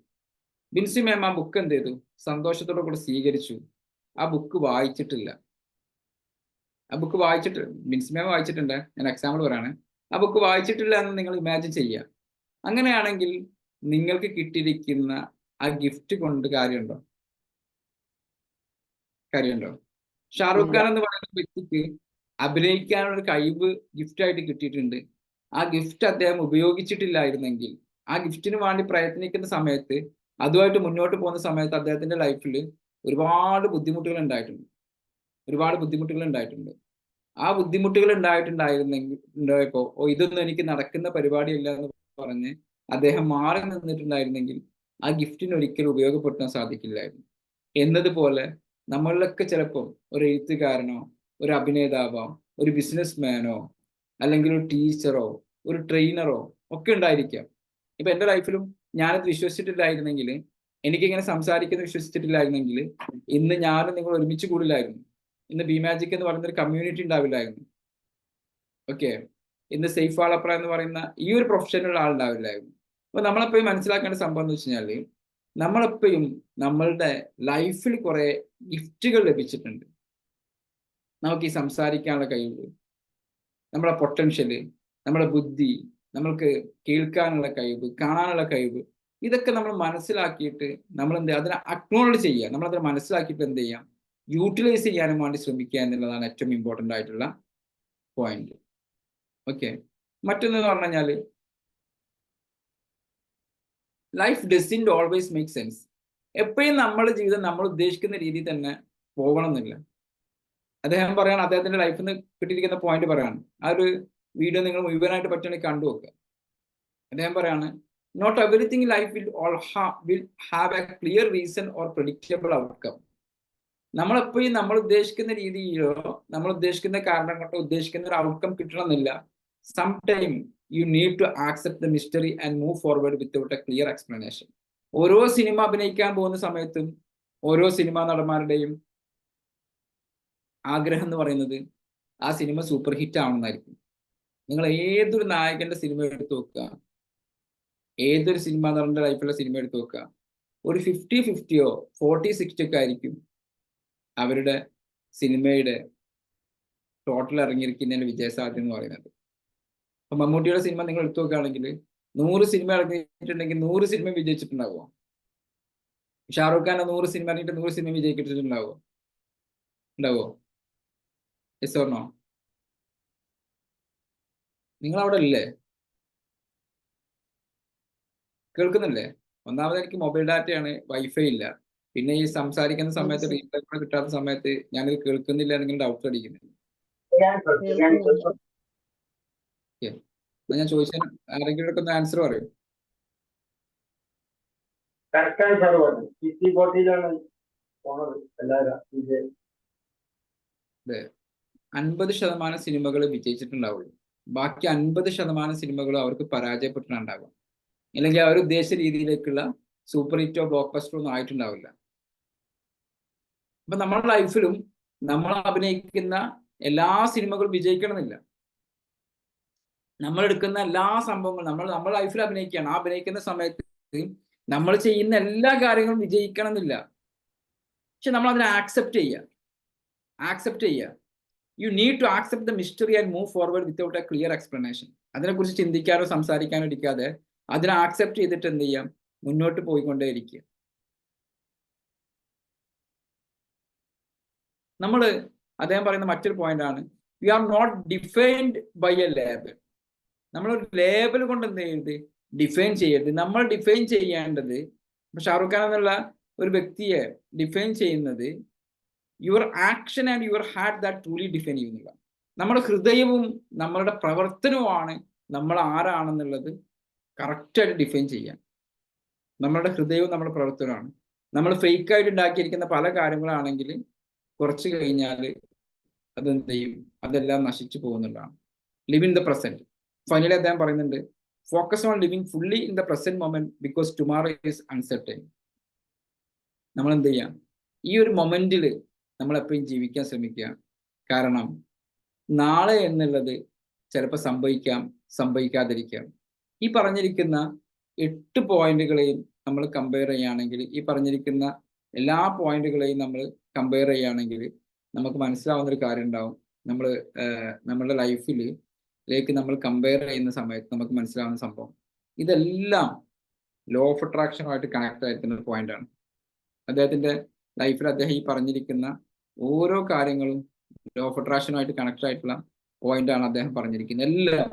ബിൻസി മാം ആ ബുക്ക് എന്ത് ചെയ്തു? സന്തോഷത്തോടെ കൂടെ സ്വീകരിച്ചു. ആ ബുക്ക് വായിച്ചിട്ടില്ല. ബിൻസി മാം വായിച്ചിട്ടുണ്ട്. ഞാൻ എക്സാമ്പിൾ പറയാണ്. ആ ബുക്ക് വായിച്ചിട്ടില്ല എന്ന് നിങ്ങൾ ഇമാജിൻ ചെയ്യുക. അങ്ങനെയാണെങ്കിൽ നിങ്ങൾക്ക് കിട്ടിയിരിക്കുന്ന ആ ഗിഫ്റ്റ് കൊണ്ട് കാര്യമുണ്ടോ? ഷാറൂഖ് ഖാൻ എന്ന് പറയുന്ന വ്യക്തിക്ക് അഭിനയിക്കാനുള്ള കഴിവ് ഗിഫ്റ്റ് ആയിട്ട് കിട്ടിയിട്ടുണ്ട്. ആ ഗിഫ്റ്റ് അദ്ദേഹം ഉപയോഗിച്ചിട്ടില്ലായിരുന്നെങ്കിൽ, ആ ഗിഫ്റ്റിന് വേണ്ടി പ്രയത്നിക്കുന്ന സമയത്ത്, അതുമായിട്ട് മുന്നോട്ട് പോകുന്ന സമയത്ത് അദ്ദേഹത്തിന്റെ ലൈഫിൽ ഒരുപാട് ബുദ്ധിമുട്ടുകൾ ഉണ്ടായിട്ടുണ്ട്. ആ ബുദ്ധിമുട്ടുകൾ ഉണ്ടായപ്പോ ഇതൊന്നും എനിക്ക് നടക്കുന്ന പരിപാടിയല്ല എന്ന് പറഞ്ഞ് അദ്ദേഹം മാറി നിന്നിട്ടുണ്ടായിരുന്നെങ്കിൽ ആ ഗിഫ്റ്റിന് ഒരിക്കലും ഉപയോഗപ്പെടുത്താൻ സാധിക്കില്ലായിരുന്നു. എന്നതുപോലെ നമ്മളിലൊക്കെ ചിലപ്പോൾ ഒരു എഴുത്തുകാരനോ, ഒരു അഭിനേതാവോ, ഒരു ബിസിനസ് മാനോ, അല്ലെങ്കിൽ ഒരു ടീച്ചറോ, ഒരു ട്രെയിനറോ ഒക്കെ ഉണ്ടായിരിക്കാം. ഇപ്പൊ എൻ്റെ ലൈഫിലും ഞാനത് വിശ്വസിച്ചിട്ടില്ലായിരുന്നെങ്കിൽ, എനിക്കിങ്ങനെ സംസാരിക്കുന്നത് വിശ്വസിച്ചിട്ടില്ലായിരുന്നെങ്കിൽ ഇന്ന് ഞാനും നിങ്ങൾ ഒരുമിച്ച് കൂടില്ലായിരുന്നു. ഇന്ന് ബി മാജിക് എന്ന് പറയുന്ന ഒരു കമ്മ്യൂണിറ്റി ഉണ്ടാവില്ലായിരുന്നു. ഓക്കെ. ഇന്ന് സെയ്ഫ് വാളപ്ര എന്ന് പറയുന്ന ഈ ഒരു പ്രൊഫഷനുള്ള ആളുണ്ടാവില്ലായിരുന്നു. അപ്പൊ നമ്മളെപ്പോഴും മനസ്സിലാക്കേണ്ട സംഭവം എന്ന് വെച്ച് കഴിഞ്ഞാൽ നമ്മളെപ്പോഴും നമ്മളുടെ ലൈഫിൽ കുറെ ഗിഫ്റ്റുകൾ ലഭിച്ചിട്ടുണ്ട്. നമുക്ക് ഈ സംസാരിക്കാനുള്ള കഴിവ്, നമ്മുടെ പൊട്ടൻഷ്യല്, നമ്മുടെ ബുദ്ധി, നമ്മൾക്ക് കേൾക്കാനുള്ള കഴിവ്, കാണാനുള്ള കഴിവ്, ഇതൊക്കെ നമ്മൾ മനസ്സിലാക്കിയിട്ട് നമ്മൾ എന്ത് അതിനെ അക്നോളജ് ചെയ്യുക, നമ്മളതിനെ മനസ്സിലാക്കിയിട്ട് എന്ത് ചെയ്യാം, യൂട്ടിലൈസ് ചെയ്യാനും വേണ്ടി ശ്രമിക്കുക എന്നുള്ളതാണ് ഏറ്റവും ഇമ്പോർട്ടൻ്റ് ആയിട്ടുള്ള പോയിന്റ്. ഓക്കെ, മറ്റൊന്ന് പറഞ്ഞു കഴിഞ്ഞാൽ life doesn't always make sense. എപ്പോഴും നമ്മുടെ ജീവിതം നമ്മൾ ഉദ്ദേശിക്കുന്ന രീതിയിൽ തന്നെ പോകണം എന്നില്ല. അദ്ദേഹം പറയാണ്, അദ്ദേഹത്തിന്റെ ലൈഫിൽ നിന്ന് കിട്ടിയിരിക്കുന്ന പോയിന്റ് പറയാണ്. ആ ഒരു വീഡിയോ നിങ്ങൾ മുഴുവനായിട്ട് പറ്റുകയാണെങ്കിൽ കണ്ടു നോക്കുക. അദ്ദേഹം പറയാണ്, not everything life will have a clear reason or predictable outcome. നമ്മളെപ്പോഴും നമ്മൾ ഉദ്ദേശിക്കുന്ന രീതിയിലോ നമ്മൾ ഉദ്ദേശിക്കുന്ന കാരണം കൊണ്ടോ ഉദ്ദേശിക്കുന്ന ഒരു ഔട്ട്കം കിട്ടണമെന്നില്ല. Some time you need to accept the mystery and move forward without a clear explanation. ഓരോ സിനിമ അഭിനയിക്കാൻ പോകുന്ന സമയത്തും ഓരോ സിനിമാ നടന്മാരുടെയും ആഗ്രഹം എന്ന് പറയുന്നത് ആ സിനിമ സൂപ്പർ ഹിറ്റ് ആവണമെന്നായിരിക്കും. നിങ്ങൾ ഏതൊരു നായകന്റെ സിനിമ എടുത്തു നോക്കുക, ഏതൊരു സിനിമാ നടന്റെ ലൈഫിലുള്ള സിനിമ എടുത്തു നോക്കുക, ഒരു 50-50 40-60 ഒക്കെ ആയിരിക്കും അവരുടെ സിനിമയുടെ ടോട്ടൽ ഇറങ്ങിയിരിക്കുന്നതിന്റെ വിജയസാധ്യത എന്ന് പറയുന്നത്. അപ്പൊ മമ്മൂട്ടിയുടെ സിനിമ നിങ്ങൾ എടുത്തു നോക്കുകയാണെങ്കിൽ 100 സിനിമ ഇറങ്ങിയിട്ടുണ്ടെങ്കിൽ 100 സിനിമ വിജയിച്ചിട്ടുണ്ടാവുമോ? ഷാറൂഖ് ഖാന്റെ 100 സിനിമ ഇറങ്ങിയിട്ട് 100 സിനിമ വിജയിച്ചിട്ടുണ്ടാവുമോ? ഉണ്ടാവോ? Yes or no? നിങ്ങൾ അവിടെ ഇല്ലേ? കേൾക്കുന്നില്ലേ? ഒന്നാമത് എനിക്ക് മൊബൈൽ ഡാറ്റയാണ്, വൈഫൈ ഇല്ല. പിന്നെ ഈ സംസാരിക്കുന്ന സമയത്ത് റീപ്ലൈ കൂടെ കിട്ടാത്ത സമയത്ത് ഞാനിത് കേൾക്കുന്നില്ല നിങ്ങൾ ഡൗട്ട് അടിക്കുന്നില്ല. ഞാൻ ചോദിച്ചാൽ ആരെങ്കിലും ഒക്കെ ഒന്ന് ആൻസർ പറയും. 50% സിനിമകൾ വിജയിച്ചിട്ടുണ്ടാവുള്ളൂ. ബാക്കി 50% സിനിമകളും അവർക്ക് പരാജയപ്പെട്ടിട്ടുണ്ടാകും. അല്ലെങ്കിൽ അവർ ഉദ്ദേശിച്ച രീതിയിലേക്കുള്ള സൂപ്പർ ഹിറ്റോ ബ്ലോക്ക് ബസ്റ്ററോ ഒന്നും ആയിട്ടുണ്ടാവില്ല. അപ്പൊ നമ്മുടെ ലൈഫിലും നമ്മൾ അഭിനയിക്കുന്ന എല്ലാ സിനിമകളും വിജയിക്കണമെന്നില്ല. നമ്മൾ എടുക്കുന്ന എല്ലാ സംഭവങ്ങളും നമ്മൾ ലൈഫിൽ അഭിനയിക്കുകയാണ്. ആ അഭിനയിക്കുന്ന സമയത്ത് നമ്മൾ ചെയ്യുന്ന എല്ലാ കാര്യങ്ങളും വിജയിക്കണം എന്നില്ല. പക്ഷെ നമ്മൾ അതിനെ ആക്സെപ്റ്റ് ചെയ്യുക. You need to accept the mystery and move forward without a clear explanation. അതിനെക്കുറിച്ച് ചിന്തിക്കാനോ സംസാരിക്കാനോ ഇരിക്കാതെ അതിനെ ആക്സെപ്റ്റ് ചെയ്തിട്ട് എന്ത് ചെയ്യാം, മുന്നോട്ട് പോയിക്കൊണ്ടേയിരിക്കുക. അദ്ദേഹം പറയുന്ന മറ്റൊരു പോയിന്റാണ്, you are not defined by a label. നമ്മളൊരു ലേബൽ കൊണ്ട് എന്ത് ചെയ്യരുത്, ഡിഫൈൻ ചെയ്യരുത്. നമ്മൾ ഡിഫൈൻ ചെയ്യേണ്ടത്, ഷാറൂഖ് ഖാൻ എന്നുള്ള ഒരു വ്യക്തിയെ ഡിഫൈൻ ചെയ്യുന്നത് your action and your heart that truly define ചെയ്യുന്നില്ല. നമ്മുടെ ഹൃദയവും നമ്മളുടെ പ്രവർത്തനവുമാണ് നമ്മൾ ആരാണെന്നുള്ളത് കറക്റ്റായിട്ട് ഡിഫൈൻ ചെയ്യാൻ. നമ്മളുടെ ഹൃദയവും നമ്മുടെ പ്രവർത്തനമാണ്. നമ്മൾ ഫേക്കായിട്ട് ഉണ്ടാക്കിയിരിക്കുന്ന പല കാര്യങ്ങളാണെങ്കിൽ കുറച്ച് കഴിഞ്ഞാൽ അതെന്ത് ചെയ്യും, അതെല്ലാം നശിച്ചു പോകുന്നുള്ളതാണ്. Live in the present. Finally അദ്ദേഹം പറയുന്നുണ്ട്, focus on living fully in the present moment because tomorrow is uncertain. നമ്മൾ എന്ത് ചെയ്യാം, ഈ ഒരു മൊമെന്റിൽ നമ്മൾ എപ്പോഴും ജീവിക്കാൻ ശ്രമിക്കുക. കാരണം നാളെ എന്നുള്ളത് ചിലപ്പോൾ സംഭവിക്കാതിരിക്കാം. ഈ പറഞ്ഞിരിക്കുന്ന 8 പോയിന്റുകളെയും നമ്മൾ കമ്പയർ ചെയ്യുകയാണെങ്കിൽ, ഈ പറഞ്ഞിരിക്കുന്ന എല്ലാ പോയിന്റുകളെയും നമ്മൾ കമ്പയർ ചെയ്യുകയാണെങ്കിൽ നമുക്ക് മനസ്സിലാവുന്ന ഒരു കാര്യം ഉണ്ടാവും. നമ്മളുടെ ലൈഫിലേക്ക് നമ്മൾ കമ്പയർ ചെയ്യുന്ന സമയത്ത് നമുക്ക് മനസ്സിലാവുന്ന സംഭവം, ഇതെല്ലാം ലോ ഓഫ് അട്രാക്ഷനുമായിട്ട് കണക്ട് ആയിരിക്കുന്ന ഒരു പോയിന്റാണ്. അദ്ദേഹത്തിന്റെ ലൈഫിൽ അദ്ദേഹം ഈ പറഞ്ഞിരിക്കുന്ന ഓരോ കാര്യങ്ങളും ലോ ഓഫ് അട്രാക്ഷനുമായിട്ട് കണക്ട് ആയിട്ടുള്ള പോയിന്റാണ് അദ്ദേഹം പറഞ്ഞിരിക്കുന്നത്. എല്ലാം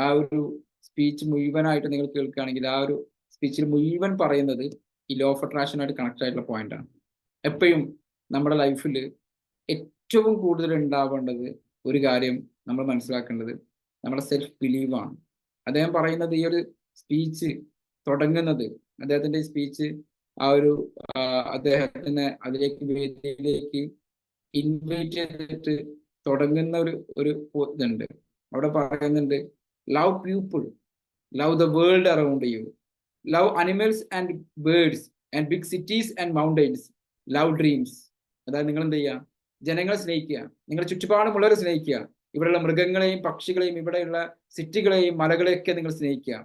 ആ ഒരു സ്പീച്ച് മുഴുവനായിട്ട് നിങ്ങൾ കേൾക്കുകയാണെങ്കിൽ ആ ഒരു സ്പീച്ചിൽ മുഴുവൻ പറയുന്നത് ഈ ലോ ഓഫ് അട്രാക്ഷനുമായിട്ട് കണക്ട് ആയിട്ടുള്ള പോയിന്റാണ്. എപ്പോഴും നമ്മുടെ ലൈഫിൽ ഏറ്റവും കൂടുതൽ ഉണ്ടാവേണ്ടത് ഒരു കാര്യം നമ്മൾ മനസ്സിലാക്കേണ്ടത് നമ്മുടെ സെൽഫ് ബിലീവാണ്. അദ്ദേഹം പറയുന്നത്, ഈ ഒരു സ്പീച്ച് തുടങ്ങുന്നത്, അദ്ദേഹത്തിന്റെ സ്പീച്ച് അദ്ദേഹത്തിനെ വേദിയിലേക്ക് ഇൻവൈറ്റ് ചെയ്തിട്ട് തുടങ്ങുന്ന ഒരു ഇതുണ്ട്. അവിടെ പറയുന്നുണ്ട്, love people, love the world around you, love animals and birds and big cities and mountains, love dreams. അതായത് നിങ്ങൾ എന്ത് ചെയ്യുക, ജനങ്ങളെ സ്നേഹിക്കുക, നിങ്ങളുടെ ചുറ്റുപാടുമുള്ളവരെ സ്നേഹിക്കുക, ഇവിടെയുള്ള മൃഗങ്ങളെയും പക്ഷികളെയും ഇവിടെയുള്ള സിറ്റികളെയും മലകളെയൊക്കെ നിങ്ങൾ സ്നേഹിക്കുക.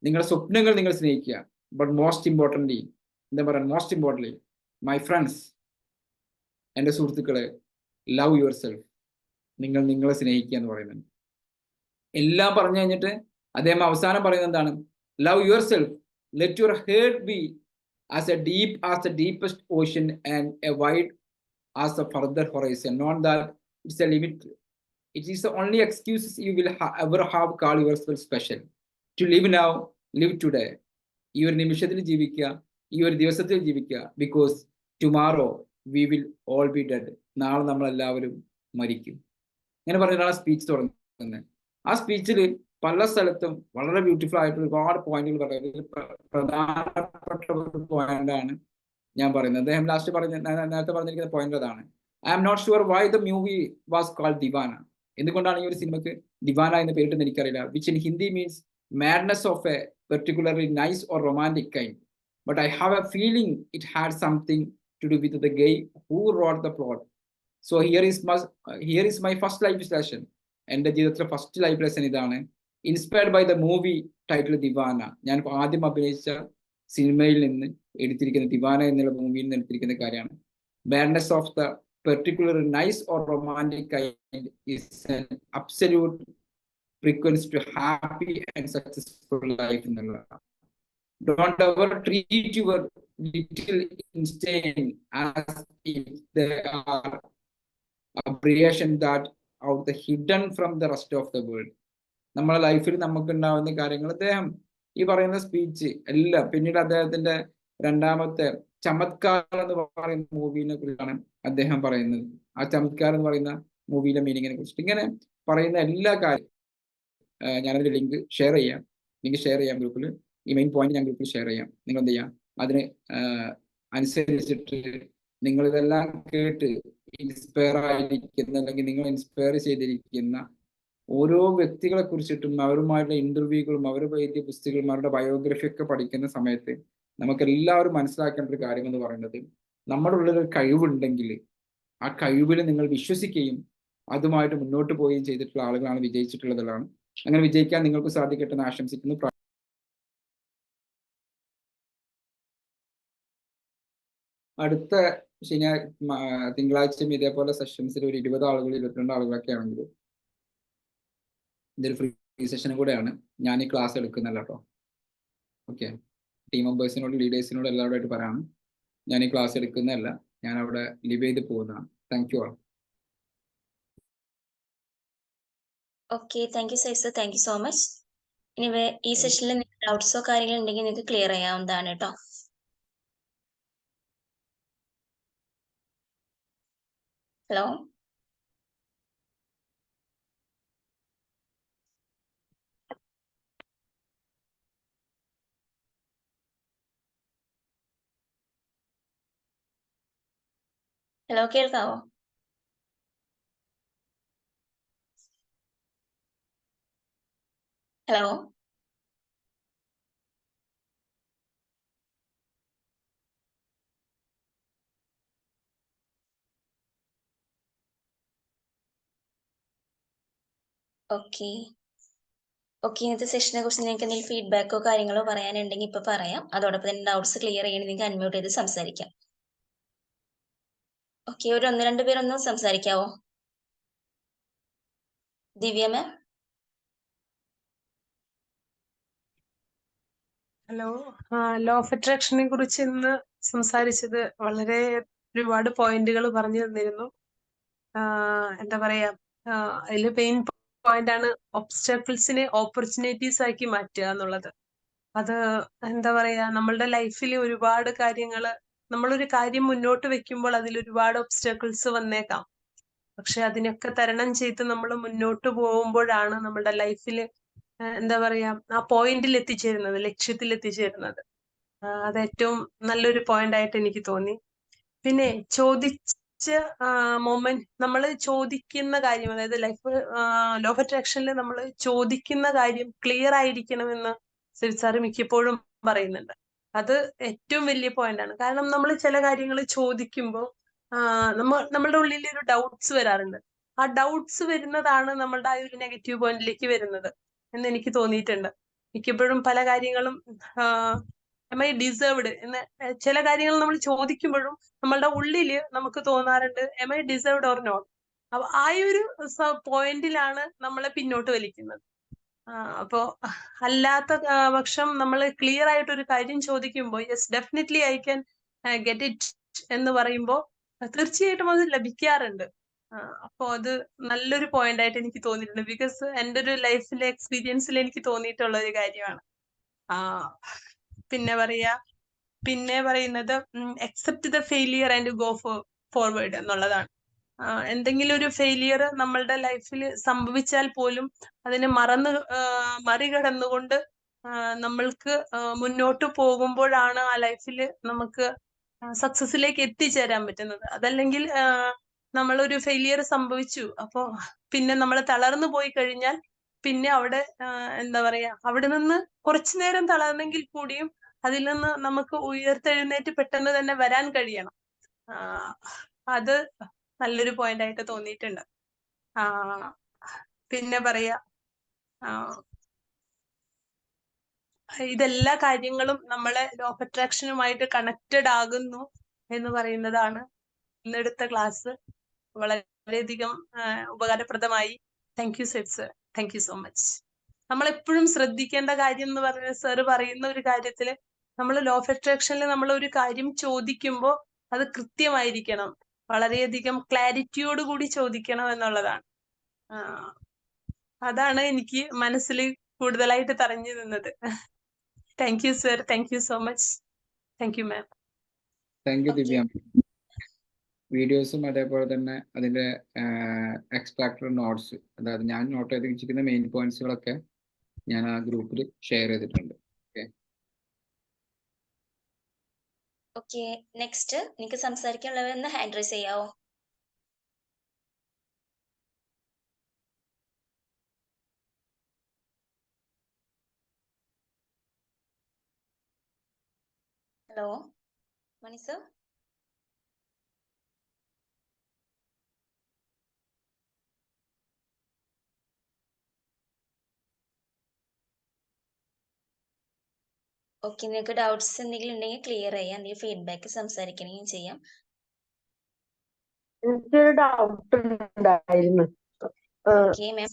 നിങ്ങളുടെ സ്വപ്നങ്ങൾ നിങ്ങൾ സ്നേഹിക്കുക. ബട്ട് മോസ്റ്റ് ഇമ്പോർട്ടൻ്റ്ലി എന്താ പറയുക, മോസ്റ്റ് ഇമ്പോർട്ടൻ്റ്ലി മൈ ഫ്രണ്ട്സ്, എൻ്റെ സുഹൃത്തുക്കളെ, ലവ് യുവർ സെൽഫ്. നിങ്ങൾ നിങ്ങളെ സ്നേഹിക്കുക എന്ന് പറയുന്നത്. എല്ലാം പറഞ്ഞു കഴിഞ്ഞിട്ട് അദ്ദേഹം അവസാനം പറയുന്നത് എന്താണ്? Love yourself, let your heart be as a deep as the deepest ocean and a wide as the further horizon, not that it's a limit. It is the only excuses you will ever have. Call yourself special. To live now, live today. ഈ ഒരു നിമിഷത്തിൽ ജീവിക്കുക, ഈ ഒരു ദിവസത്തിൽ ജീവിക്കുക. Because tomorrow we will all be dead. നാളെ നമ്മളെല്ലാവരും മരിക്കും. അങ്ങനെ പറഞ്ഞിട്ടാണ് സ്പീച്ച് തുടങ്ങുന്നത്. ആ സ്പീച്ചിൽ പല സ്ഥലത്തും വളരെ ബ്യൂട്ടിഫുൾ ആയിട്ട് ഒരുപാട് പോയിന്റുകൾ പറയുന്നത്. പ്രധാനപ്പെട്ട ഒരു പോയിന്റാണ് ഞാൻ പറയുന്നത്. അദ്ദേഹം ലാസ്റ്റ് നേരത്തെ പറഞ്ഞിരിക്കുന്ന പോയിന്റ് അതാണ്. I am not sure why the movie was called Divana. എന്തുകൊണ്ടാണ് ഈ ഒരു സിനിമക്ക് ദിവാന എന്ന് പേരിട്ടെന്ന് എനിക്കറിയില്ല. Which in Hindi means madness of a particularly nice or romantic kind. But I have a feeling it had something to do with the guy who wrote the plot. So here is my first life lesson. എൻ്റെ ജീവിതത്തിലെ first life lesson ഇതാണ്. Inspired by the movie title Deewana. ഞാൻ ആദ്യം അഭിനയിച്ച സിനിമയിൽ നിന്ന് എടുത്തിരിക്കുന്ന, ദിവാന എന്നുള്ള മൂവിയിൽ നിന്ന് എടുത്തിരിക്കുന്ന കാര്യമാണ്. madness of the particularly nice or romantic kind is an absolute prerequisite to happy and successful life in the life. Don't ever treat your little instinct as if they are aberration that out the hidden from the rest of the world. നമ്മുടെ ലൈഫിൽ നമുക്ക് ഉണ്ടാവുന്ന കാര്യങ്ങൾ അദ്ദേഹം ഈ പറയുന്ന speech എല്ലാം. പിന്നീട് അദ്ദേഹത്തിന്റെ രണ്ടാമത്തെ ചമത്കാർ എന്ന് പറയുന്ന മൂവിനെ കുറിച്ചാണ് അദ്ദേഹം പറയുന്നത്. ആ ചമത്കാർ എന്ന് പറയുന്ന മൂവിയിലെ മീനിങ്ങിനെ കുറിച്ചിട്ട് ഇങ്ങനെ പറയുന്ന എല്ലാ കാര്യം ഞാനതിന്റെ ലിങ്ക് ഷെയർ ചെയ്യാം ഗ്രൂപ്പിൽ. ഈ മെയിൻ പോയിന്റ് ഞാൻ ഗ്രൂപ്പിൽ ഷെയർ ചെയ്യാം. നിങ്ങൾ എന്ത് ചെയ്യാം, അതിന് അനുസരിച്ചിട്ട് നിങ്ങൾ ഇതെല്ലാം കേട്ട് ഇൻസ്പയർ ആയിരിക്കുന്ന, അല്ലെങ്കിൽ നിങ്ങൾ ഇൻസ്പയർ ചെയ്തിരിക്കുന്ന ഓരോ വ്യക്തികളെ കുറിച്ചിട്ടും അവരുമായിട്ടുള്ള ഇന്റർവ്യൂകളും അവരുടെ എഴുതിയ പുസ്തകങ്ങളും അവരുടെ ബയോഗ്രഫി ഒക്കെ പഠിക്കുന്ന സമയത്ത് നമുക്ക് എല്ലാവരും മനസ്സിലാക്കേണ്ട ഒരു കാര്യം എന്ന് പറയുന്നത്, നമ്മുടെ ഉള്ളിലൊരു കഴിവുണ്ടെങ്കിൽ ആ കഴിവിൽ നിങ്ങൾ വിശ്വസിക്കുകയും അതുമായിട്ട് മുന്നോട്ട് പോവുകയും ചെയ്തിട്ടുള്ള ആളുകളാണ് വിജയിച്ചിട്ടുള്ളതാണ്. അങ്ങനെ വിജയിക്കാൻ നിങ്ങൾക്ക് സാധിക്കട്ടെ എന്ന് ആശംസിക്കുന്നു. അടുത്ത തിങ്കളാഴ്ചയും ഇതേപോലെ സെഷൻസിൽ ഒരു 20 ആളുകൾ 22 ആളുകളൊക്കെ ആണെങ്കിൽ ഇതൊരു ഫ്രീ സെഷനും കൂടെയാണ്. ഞാൻ ഈ ക്ലാസ് എടുക്കുന്നല്ല കേട്ടോ. ഓക്കെ, ടീം മെമ്പേഴ്സിനോട് ലീഡേഴ്സിനോട് എല്ലാവരുമായിട്ട് പറയാണ്, ഞാൻ ഈ ക്ലാസ് എടുക്കുന്നതല്ല, ഞാൻ അവിടെ ലിവ് ചെയ്ത് പോകുന്നതാണ്. Thank you all. Okay, thank you sizes, thank you so much. ഇനി ഈ സെഷനിൽ നിങ്ങൾക്ക് ഡൗട്ട്സോ കാര്യങ്ങളോ ഉണ്ടെങ്കിൽ നിങ്ങൾക്ക് ക്ലിയർ ചെയ്യാവുന്നതാണ് കേട്ടോ. ഹലോ, ഹലോ, കേൾക്കാവോ? Hello, okay. ഇന്നത്തെ സെഷനെ കുറിച്ച് നിങ്ങൾക്ക് എന്തെങ്കിലും ഫീഡ്ബാക്കോ കാര്യങ്ങളോ പറയാനുണ്ടെങ്കിൽ ഇപ്പൊ പറയാം. അതോടൊപ്പം തന്നെ ഡൗട്ട്സ് ക്ലിയർ ചെയ്യണമെങ്കിൽ നിങ്ങൾക്ക് അൺമ്യൂട്ട് ചെയ്ത് സംസാരിക്കാം. ഓക്കെ, ഒരു 1-2 പേരൊന്ന് സംസാരിക്കാവോ? ദിവ്യ മാം. ഹലോ, ലോ ഓഫ് അട്രാക്ഷനെ കുറിച്ച് ഇന്ന് സംസാരിച്ചത് വളരെ ഒരുപാട് പോയിന്റുകൾ പറഞ്ഞു തന്നിരുന്നു. എന്താ പറയാ, അതിൽ മെയിൻ പോയിന്റ് ആണ് ഒബ്സ്റ്റാക്കിൾസിനെ ഓപ്പർച്യൂണിറ്റീസ് ആക്കി മാറ്റുക എന്നുള്ളത്. അത് എന്താ പറയാ, നമ്മളുടെ ലൈഫിൽ ഒരുപാട് കാര്യങ്ങള്, നമ്മളൊരു കാര്യം മുന്നോട്ട് വെക്കുമ്പോൾ അതിൽ ഒരുപാട് ഒബ്സ്റ്റാക്കിൾസ് വന്നേക്കാം. പക്ഷെ അതിനൊക്കെ തരണം ചെയ്ത് നമ്മൾ മുന്നോട്ട് പോകുമ്പോഴാണ് നമ്മളുടെ ലൈഫിൽ എന്താ പറയാ, ആ പോയിന്റിൽ എത്തിച്ചേരുന്നത്, ലക്ഷ്യത്തിൽ എത്തിച്ചേരുന്നത്. അത് ഏറ്റവും നല്ലൊരു പോയിന്റ് ആയിട്ട് എനിക്ക് തോന്നി. പിന്നെ ചോദിച്ച മൊമെന്റ്, നമ്മൾ ചോദിക്കുന്ന കാര്യം, അതായത് ലൈഫ് ലോ ഓഫ് അട്രാക്ഷനിൽ നമ്മൾ ചോദിക്കുന്ന കാര്യം ക്ലിയർ ആയിരിക്കണമെന്ന് സാറ് മിക്കപ്പോഴും പറയുന്നുണ്ട്. അത് ഏറ്റവും വലിയ പോയിന്റ് ആണ്. കാരണം നമ്മൾ ചില കാര്യങ്ങൾ ചോദിക്കുമ്പോൾ നമ്മളുടെ ഉള്ളിൽ ഒരു ഡൗട്ട്സ് വരാറുണ്ട്. ആ ഡൗട്ട്സ് വരുന്നതാണ് നമ്മളുടെ ആ ഒരു നെഗറ്റീവ് പോയിന്റിലേക്ക് വരുന്നത് എന്ന് എനിക്ക് തോന്നിയിട്ടുണ്ട്. മിക്കപ്പോഴും പല കാര്യങ്ങളും am I deserved എന്ന് ചില കാര്യങ്ങൾ നമ്മൾ ചോദിക്കുമ്പോഴും നമ്മളുടെ ഉള്ളില് നമുക്ക് തോന്നാറുണ്ട് am I deserved or not. അപ്പൊ ആ ഒരു പോയിന്റിലാണ് നമ്മളെ പിന്നോട്ട് വലിക്കുന്നത്. അപ്പോ അല്ലാത്ത പക്ഷം നമ്മൾ ക്ലിയർ ആയിട്ട് ഒരു കാര്യം ചോദിക്കുമ്പോൾ yes definitely I can get it എന്ന് പറയുമ്പോൾ തീർച്ചയായിട്ടും അത് ലഭിക്കാറുണ്ട്. അപ്പോ അത് നല്ലൊരു പോയിന്റ് ആയിട്ട് എനിക്ക് തോന്നിയിട്ടുണ്ട്. ബിക്കോസ് എൻ്റെ ഒരു ലൈഫിലെ എക്സ്പീരിയൻസിൽ എനിക്ക് തോന്നിയിട്ടുള്ള ഒരു കാര്യമാണ്. പിന്നെ പറയുന്നത് accept the failure and go forward എന്നുള്ളതാണ്. എന്തെങ്കിലും ഒരു ഫെയിലിയർ നമ്മളുടെ ലൈഫിൽ സംഭവിച്ചാൽ പോലും അതിനെ മറികടന്നുകൊണ്ട് നമ്മൾക്ക് മുന്നോട്ട് പോകുമ്പോഴാണ് ആ ലൈഫിൽ നമുക്ക് സക്സസിലേക്ക് എത്തിച്ചേരാൻ പറ്റുന്നത്. അതല്ലെങ്കിൽ നമ്മളൊരു ഫെയിലിയർ സംഭവിച്ചു അപ്പോ പിന്നെ നമ്മൾ തളർന്നു പോയി കഴിഞ്ഞാൽ പിന്നെ അവിടെ എന്താ പറയാ അവിടെ നിന്ന് കുറച്ചു നേരം തളർന്നെങ്കിൽ കൂടിയും അതിൽ നിന്ന് നമുക്ക് ഉയർത്തെഴുന്നേറ്റ് പെട്ടെന്ന് തന്നെ വരാൻ കഴിയണം. അത് നല്ലൊരു പോയിന്റ് ആയിട്ട് തോന്നിയിട്ടുണ്ട്. പിന്നെ ഇതെല്ലാ കാര്യങ്ങളും നമ്മളെ ലോ ഓഫ് അട്രാക്ഷനുമായിട്ട് കണക്റ്റഡ് ആകുന്നു എന്ന് പറയുന്നതാണ് ഇന്നെടുത്ത ക്ലാസ്. വളരെയധികം ഉപകാരപ്രദമായി. Thank you sir. Thank you so much. നമ്മളെപ്പോഴും ശ്രദ്ധിക്കേണ്ട കാര്യം എന്ന് പറഞ്ഞ സാറ് പറയുന്ന ഒരു കാര്യത്തില് നമ്മൾ ലോ ഓഫ് അട്രാക്ഷനിൽ നമ്മൾ ഒരു കാര്യം ചോദിക്കുമ്പോൾ അത് കൃത്യമായിരിക്കണം, വളരെയധികം ക്ലാരിറ്റിയോട് കൂടി ചോദിക്കണം എന്നുള്ളതാണ്. അതാണ് എനിക്ക് മനസ്സിൽ കൂടുതലായിട്ട് തറഞ്ഞു നിന്നത്. Thank you sir. Thank you so much. Thank you ma'am. Thank you Divya. വീഡിയോസും അതേപോലെ തന്നെ അതിൻ്റെ എക്സ്ട്രാക്ടർ നോട്ട്സ്, അതായത് ഞാൻ നോട്ട് ചെയ്ത് വെച്ചിരിക്കുന്ന മെയിൻ പോയിന്റ്സുകളൊക്കെ ഞാൻ ആ ഗ്രൂപ്പിൽ ഷെയർ ചെയ്തിട്ടുണ്ട്. ഓക്കെ, നെക്സ്റ്റ് നിങ്ങൾക്ക് സംസാരിക്കാനുള്ളവരെന്ന് ഹാൻഡ് റൈസ് ചെയ്യാവോ? ഹലോ മണി സർ. ഓക്കെ, നിങ്ങൾക്ക് ഡൗട്ട്സ് എന്തെങ്കിലും ഉണ്ടെങ്കിൽ ക്ലിയർ ചെയ്യാം, എന്തെങ്കിലും ഫീഡ്ബാക്ക് സംസാരിക്കണമെങ്കിൽ ചെയ്യാം. എനിക്കൊരു ഡൗട്ട് ഉണ്ടായിരുന്നു. Okay ma'am.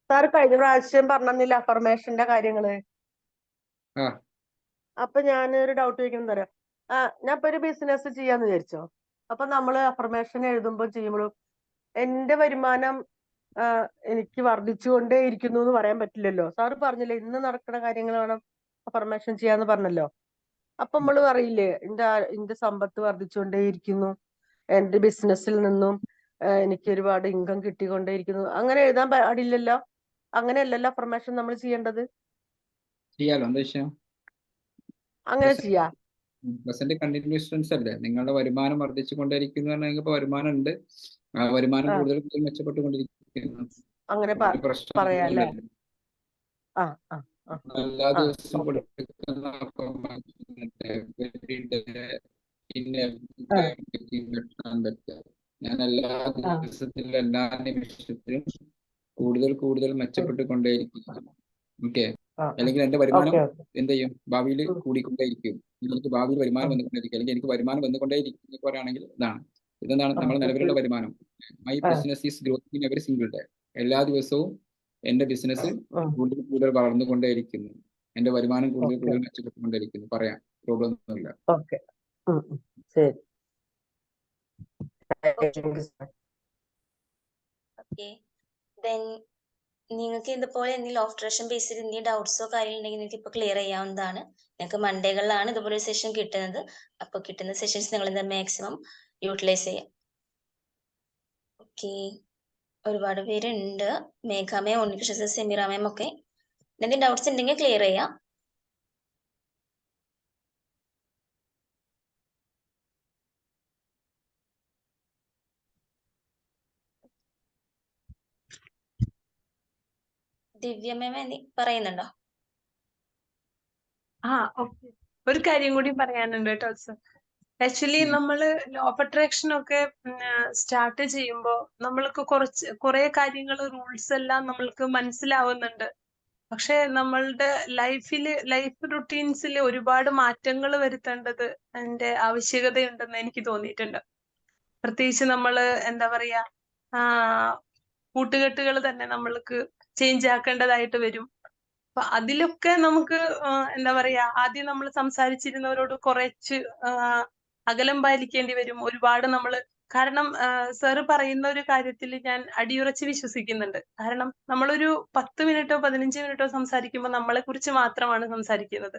സാറ് കഴിഞ്ഞ പ്രാവശ്യം പറഞ്ഞില്ല അഫർമേഷന്റെ കാര്യങ്ങള്. അപ്പൊ ഞാൻ ഒരു ഡൗട്ട് ചോദിക്കുന്നത് തരാം. ഞാൻ ഇപ്പൊ ഒരു ബിസിനസ് ചെയ്യാന്ന് വിചാരിച്ചോ. അപ്പൊ നമ്മള് അഫർമേഷൻ എഴുതുമ്പോൾ ചെയ്യുമ്പോഴും എന്റെ വരുമാനം എനിക്ക് വർദ്ധിച്ചുകൊണ്ടേ ഇരിക്കുന്നു എന്ന് പറയാൻ പറ്റില്ലല്ലോ. സാറ് പറഞ്ഞില്ലേ ഇന്ന് നടക്കുന്ന കാര്യങ്ങൾ വേണം അഫർമേഷൻ ചെയ്യാന്ന് പറഞ്ഞല്ലോ. അപ്പൊ നമ്മള് പറയില്ലേ എന്റെ സമ്പത്ത് വർദ്ധിച്ചുകൊണ്ടേ ഇരിക്കുന്നു, എന്റെ ബിസിനസ്സിൽ നിന്നും എനിക്ക് ഒരുപാട് ഇൻകം കിട്ടിക്കൊണ്ടേയിരിക്കുന്നു, അങ്ങനെ എഴുതാൻ പാടില്ലല്ലോ. അങ്ങനെയല്ലല്ലോ അഫർമേഷൻ നമ്മൾ ചെയ്യേണ്ടത്. ചെയ്യാലോ, എന്താ വിഷയം? അങ്ങനെ ചെയ്യാം. പ്രസന്റ് കണ്ടിന്യൂസ് അല്ലേ, നിങ്ങളുടെ വരുമാനം വർദ്ധിച്ചു കൊണ്ടിരിക്കുന്നു പറഞ്ഞാൽ ഇപ്പൊ വരുമാനം ഉണ്ട്, ആ വരുമാനം കൂടുതൽ മെച്ചപ്പെട്ടുകൊണ്ടിരിക്കുന്നു. അങ്ങനെ പറയാല്ലേ? എല്ലാ ദിവസവും കൊടുക്കുന്ന ഞാൻ എല്ലാ ദിവസത്തിലും എല്ലാ നിമിഷത്തിലും കൂടുതൽ മെച്ചപ്പെട്ടുകൊണ്ടേയിരിക്കുന്നു. ഓക്കെ, അല്ലെങ്കിൽ എന്റെ വരുമാനം എന്ത് ചെയ്യും, ഭാവിയിൽ കൂടിക്കൊണ്ടേയിരിക്കും. എനിക്ക് ഭാവിയിൽ വരുമാനം വന്നുകൊണ്ടേയിരിക്കും, അല്ലെങ്കിൽ എനിക്ക് വരുമാനം വന്നുകൊണ്ടേയിരിക്കും പറയുകയാണെങ്കിൽ ഇതെന്താണ് നമ്മുടെ നിലവിലുള്ള വരുമാനം. My business is growing in every single day. എല്ലാ ദിവസവും എന്റെ ബിസിനസ് കൂടുതൽ വളർന്നുകൊണ്ടേയിരിക്കുന്നു, എന്റെ വരുമാനം കൂടുതൽ മെച്ചപ്പെട്ടുകൊണ്ടേയിരിക്കുന്നു. പറയാം, പ്രോബ്ലം ഒന്നുമില്ല. നിങ്ങൾക്ക് ഇതുപോലെ എന്തെങ്കിലും ഓഫ് അട്രാക്ഷൻ ബേസിൽ എന്തെങ്കിലും ഡൗട്ട്സോ കാര്യങ്ങളുണ്ടെങ്കിൽ നിങ്ങൾക്ക് ഇപ്പൊ ക്ലിയർ ചെയ്യാവുന്നതാണ്. നിങ്ങൾക്ക് മൺഡേകളിലാണ് ഇതുപോലെ ഒരു സെഷൻ കിട്ടുന്നത്. അപ്പൊ കിട്ടുന്ന സെഷൻസ് നിങ്ങൾ എന്താ മാക്സിമം യൂട്ടിലൈസ് ചെയ്യാം. ഓക്കെ, ഒരുപാട് പേരുണ്ട്. മേഘാമയം, ഉണ്ണികൃഷ്ണ സർ, സെമിറാമയം ഒക്കെ. എന്തെങ്കിലും ഡൗട്ട്സ് ഉണ്ടെങ്കിൽ ക്ലിയർ ചെയ്യാം. ദിവ്യ മാം പറയുന്നുണ്ടോ? ഓക്കെ, ഒരു കാര്യം കൂടി പറയാനുണ്ട് കേട്ടോ സർ. ആക്ച്വലി നമ്മള് ലോ ഓഫ് അട്രാക്ഷൻ ഒക്കെ സ്റ്റാർട്ട് ചെയ്യുമ്പോൾ നമ്മൾക്ക് കുറെ കാര്യങ്ങൾ റൂൾസ് എല്ലാം നമ്മൾക്ക് മനസ്സിലാവുന്നുണ്ട്. പക്ഷെ നമ്മളുടെ ലൈഫ് റുട്ടീൻസിൽ ഒരുപാട് മാറ്റങ്ങൾ വരുത്തേണ്ടത് അതിന്റെ ആവശ്യകതയുണ്ടെന്ന് എനിക്ക് തോന്നിയിട്ടുണ്ട്. പ്രത്യേകിച്ച് നമ്മള് എന്താ പറയാ കൂട്ടുകെട്ടുകൾ തന്നെ നമ്മൾക്ക് ചേഞ്ച് ആക്കേണ്ടതായിട്ട് വരും. അപ്പൊ അതിലൊക്കെ നമുക്ക് എന്താ പറയാ ആദ്യം നമ്മൾ സംസാരിച്ചിരുന്നവരോട് കുറച്ച് അകലം പാലിക്കേണ്ടി വരും. ഒരുപാട് നമ്മള് കാരണം സാറ് പറയുന്ന ഒരു കാര്യത്തിൽ ഞാൻ അടിയുറച്ച് വിശ്വസിക്കുന്നുണ്ട്. കാരണം നമ്മളൊരു 10 മിനിറ്റോ 15 മിനിറ്റോ സംസാരിക്കുമ്പോൾ നമ്മളെ കുറിച്ച് മാത്രമാണ് സംസാരിക്കുന്നത്.